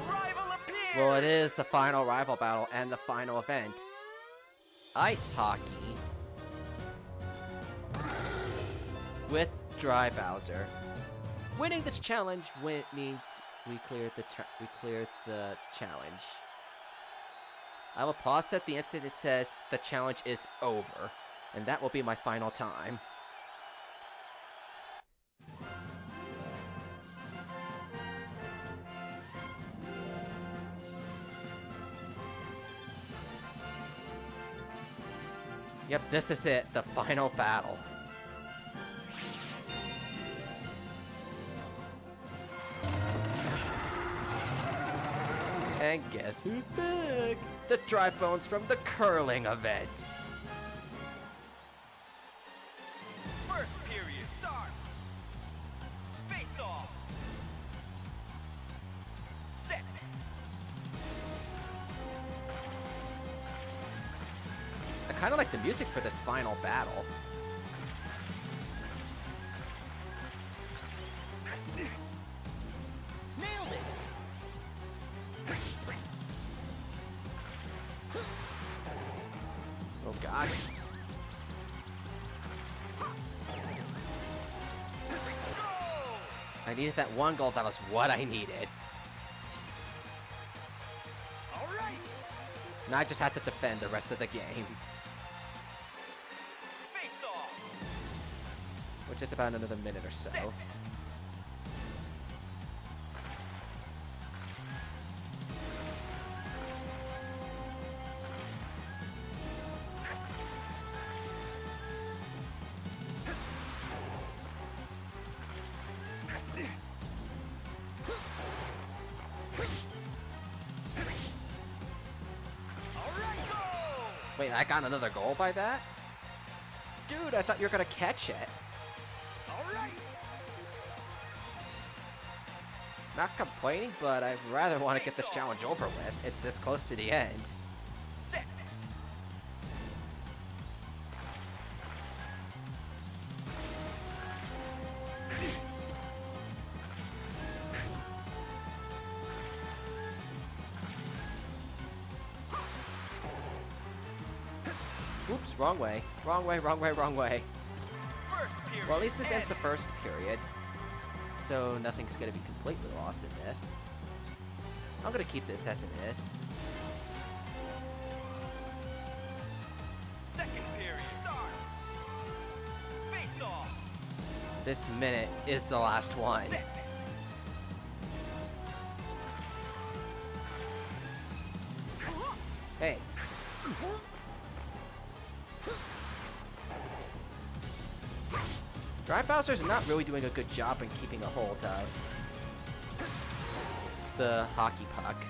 Rival appears. Well, it is the final rival battle and the final event. Ice hockey. With Dry Bowser. Winning this challenge means we cleared the challenge. I will pause at the instant it says the challenge is over, and that will be my final time. Yep, this is it, the final battle. And guess who's back? The Dry Bones from the curling event. First period start. Face off. Set. I kind of like the music for this final battle. Nailed it! Oh gosh. I needed that one goal, that was what I needed. All right! Now I just have to defend the rest of the game. Face off. Which is about another minute or so. All right, go. Wait, I got another goal by that? Dude, I thought you were gonna catch it. All right! Not complaining, but I'd rather want to get this challenge over with. It's this close to the end. Set. Oops, wrong way. Wrong way, wrong way, wrong way. First period. Well, at least this ends the end. first period. So nothing's gonna be completely lost in this. I'm gonna keep this as it is. Second period start. Face off. This minute is the last one. Set. Hey. Dry Bowser's not really doing a good job in keeping a hold of the hockey puck.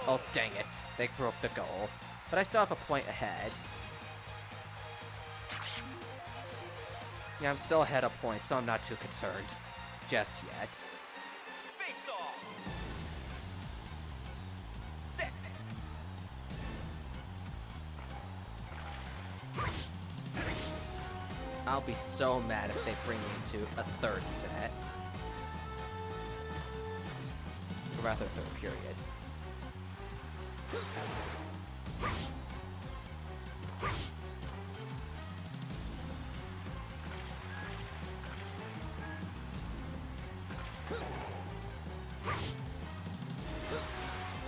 Oh, dang it. They broke the goal. But I still have a point ahead. Yeah, I'm still ahead of points, so I'm not too concerned just yet. Face off. Set. I'll be so mad if they bring me into a third set. Or rather, third period.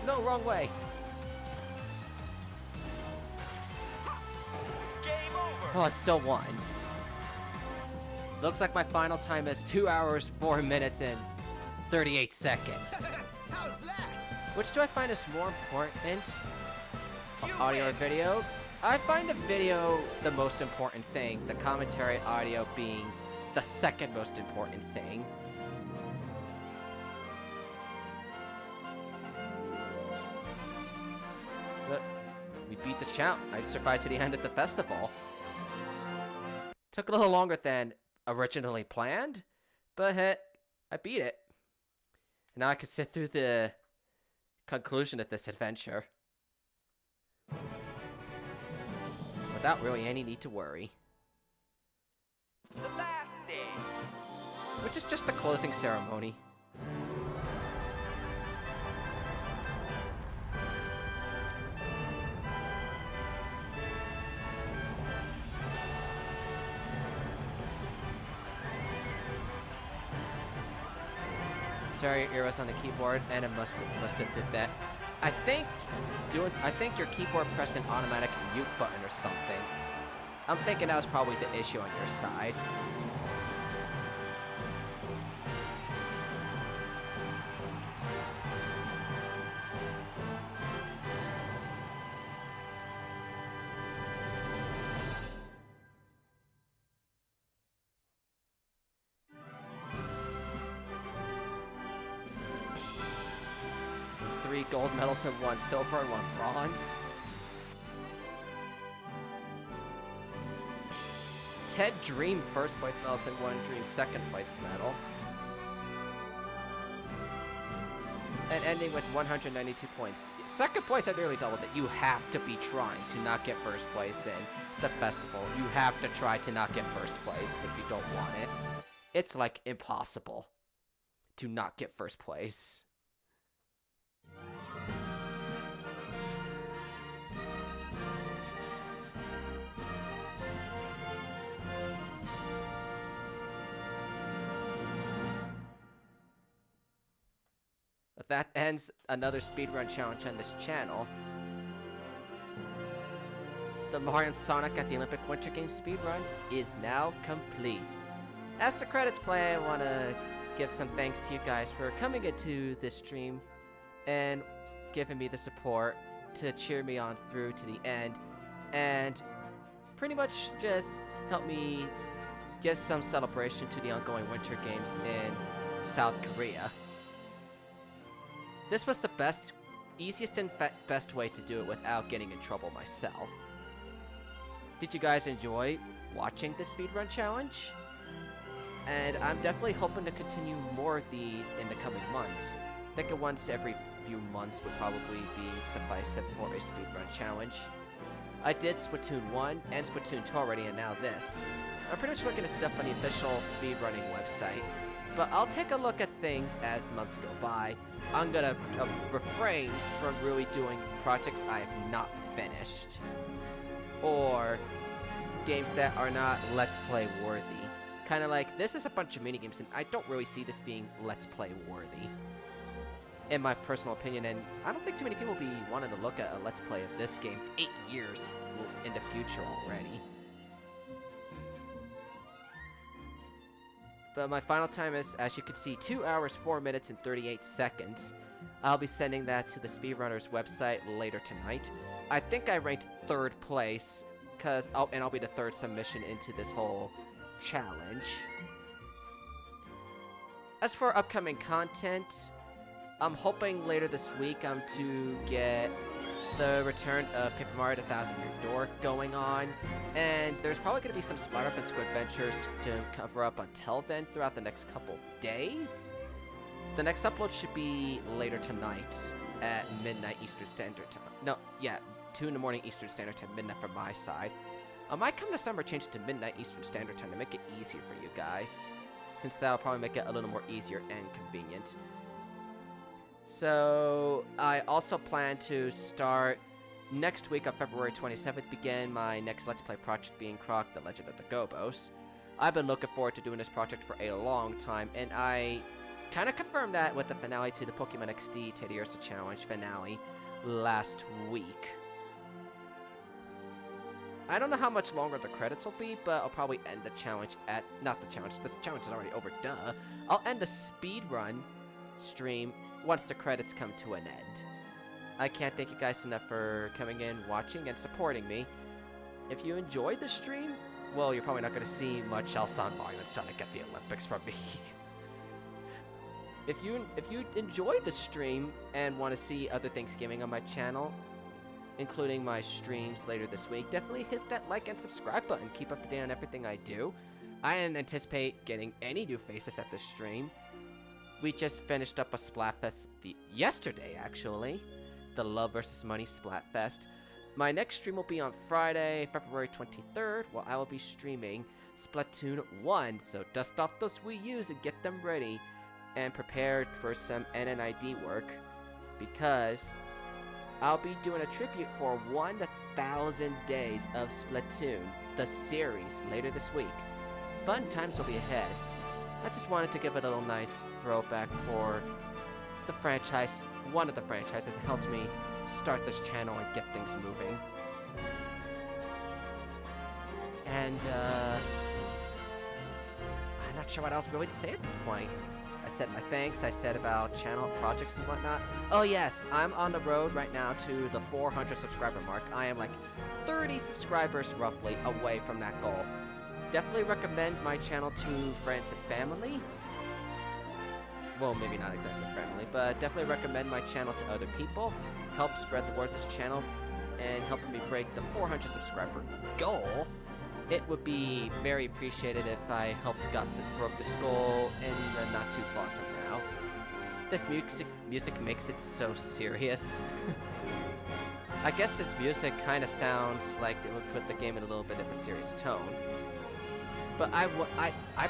No, wrong way. Game over. Oh, I still won. Looks like my final time is 2 hours, 4 minutes, and 38 seconds. How's that? Which do I find is more important? You Audio or win. video? I find the video the most important thing, the commentary audio being the second most important thing. But we beat this challenge. I survived to the end of the festival. Took a little longer than originally planned, but hey, I beat it. And now I can sit through the conclusion of this adventure without really any need to worry. The last day. Which is just a closing ceremony. Sorry, your ear's on the keyboard, and it must have did that. I think your keyboard pressed an automatic mute button or something. I'm thinking that was probably the issue on your side. With 3 gold medals and 1 silver and 1 bronze. Ted Dream first place medals and 1 Dream second place medal. And ending with 192 points. Second place, I nearly doubled it. You have to be trying to not get first place in the festival. You have to try to not get first place if you don't want it. It's like impossible to not get first place. But that ends another speedrun challenge on this channel. The Mario and Sonic at the Olympic Winter Games speedrun is now complete. As the credits play, I want to give some thanks to you guys for coming into this stream and giving me the support to cheer me on through to the end, and pretty much just help me give some celebration to the ongoing Winter Games in South Korea. This was the easiest and best way to do it without getting in trouble myself. Did you guys enjoy watching the speedrun challenge? And I'm definitely hoping to continue more of these in the coming months. I think once every few months would probably be sufficient for a speedrun challenge. I did Splatoon 1 and Splatoon 2 already, and now this. I'm pretty much looking at stuff on the official speedrunning website, but I'll take a look at things as months go by. I'm gonna refrain from really doing projects I have not finished, or games that are not Let's Play worthy. Kinda like, this is a bunch of minigames, and I don't really see this being Let's Play worthy, in my personal opinion, and I don't think too many people will be wanting to look at a Let's Play of this game 8 years in the future already. But my final time is, as you can see, 2 hours, 4 minutes, and 38 seconds. I'll be sending that to the Speedrunners website later tonight. I think I ranked 3rd place, and I'll be the 3rd submission into this whole challenge. As for upcoming content, I'm hoping later this week to get the return of Paper Mario The 1000-Year Door going on, and there's probably going to be some Spider-Up and Squid Adventures to cover up until then throughout the next couple days. The next upload should be later tonight at midnight Eastern Standard Time. No, yeah, 2 in the morning Eastern Standard Time, midnight from my side. I might come this summer change it to midnight Eastern Standard Time to make it easier for you guys, since that'll probably make it a little more easier and convenient. So, I also plan to start next week on February 27th, begin my next Let's Play project being Croc, The Legend of the Gobos. I've been looking forward to doing this project for a long time, and I kind of confirmed that with the finale to the Pokemon XD Teddiursa Challenge finale last week. I don't know how much longer the credits will be, but I'll probably end the challenge at... Not the challenge, this challenge is already over, duh. I'll end the speedrun stream once the credits come to an end. I can't thank you guys enough for coming in, watching, and supporting me. if you enjoyed the stream, well, you're probably not going to see much else on Mario and Sonic at the Olympics from me. If you enjoy the stream and want to see other things gaming on my channel, including my streams later this week, definitely hit that like and subscribe button. Keep up to date on everything I do. I didn't anticipate getting any new faces at this stream. We just finished up a Splatfest yesterday, actually. The Love vs. Money Splatfest. My next stream will be on Friday, February 23rd, while I will be streaming Splatoon 1. So dust off those Wii U's and get them ready and prepared for some NNID work, because I'll be doing a tribute for 1,000 days of Splatoon, the series, later this week. Fun times will be ahead. I just wanted to give it a little nice throwback for the franchise, one of the franchises that helped me start this channel and get things moving. And, I'm not sure what else really to say at this point. I said my thanks, I said about channel projects and whatnot. Oh yes, I'm on the road right now to the 400 subscriber mark. I am like 30 subscribers roughly away from that goal. Definitely recommend my channel to friends and family. Well, maybe not exactly family, but definitely recommend my channel to other people. Help spread the word of this channel and helping me break the 400 subscriber goal. It would be very appreciated if I broke this goal in the not too far from now. This music makes it so serious. I guess this music kind of sounds like it would put the game in a little bit of a serious tone. But I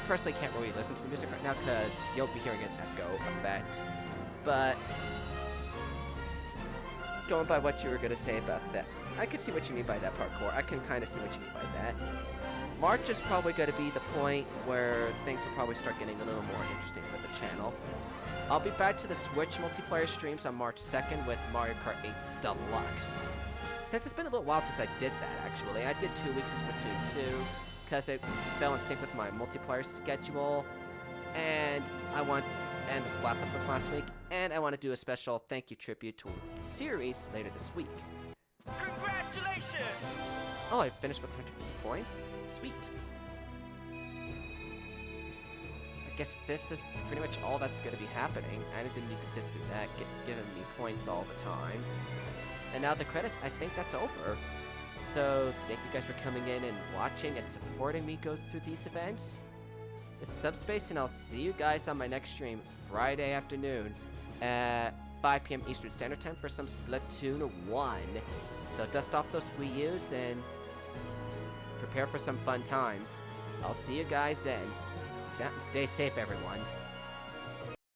personally can't really listen to the music right now because you'll be hearing an echo effect. But going by what you were gonna say about that, I can see what you mean by that, parkour. I can kind of see what you mean by that. March is probably going to be the point where things will probably start getting a little more interesting for the channel. I'll be back to the Switch multiplayer streams on March 2nd with Mario Kart 8 Deluxe. Since it's been a little while since I did that, actually. I did 2 weeks of Splatoon 2 because it fell in sync with my multiplayer schedule, and the Splatfest was last week, and I want to do a special thank you tribute to the series later this week. Congratulations! Oh, I finished with 150 points? Sweet. I guess this is pretty much all that's going to be happening. I didn't need to sit through that, giving me points all the time. And now the credits, I think that's over. So, thank you guys for coming in and watching and supporting me go through these events. This is Subspace, and I'll see you guys on my next stream Friday afternoon at 5 p.m. Eastern Standard Time for some Splatoon 1. So dust off those Wii U's and prepare for some fun times. I'll see you guys then. Stay safe, everyone.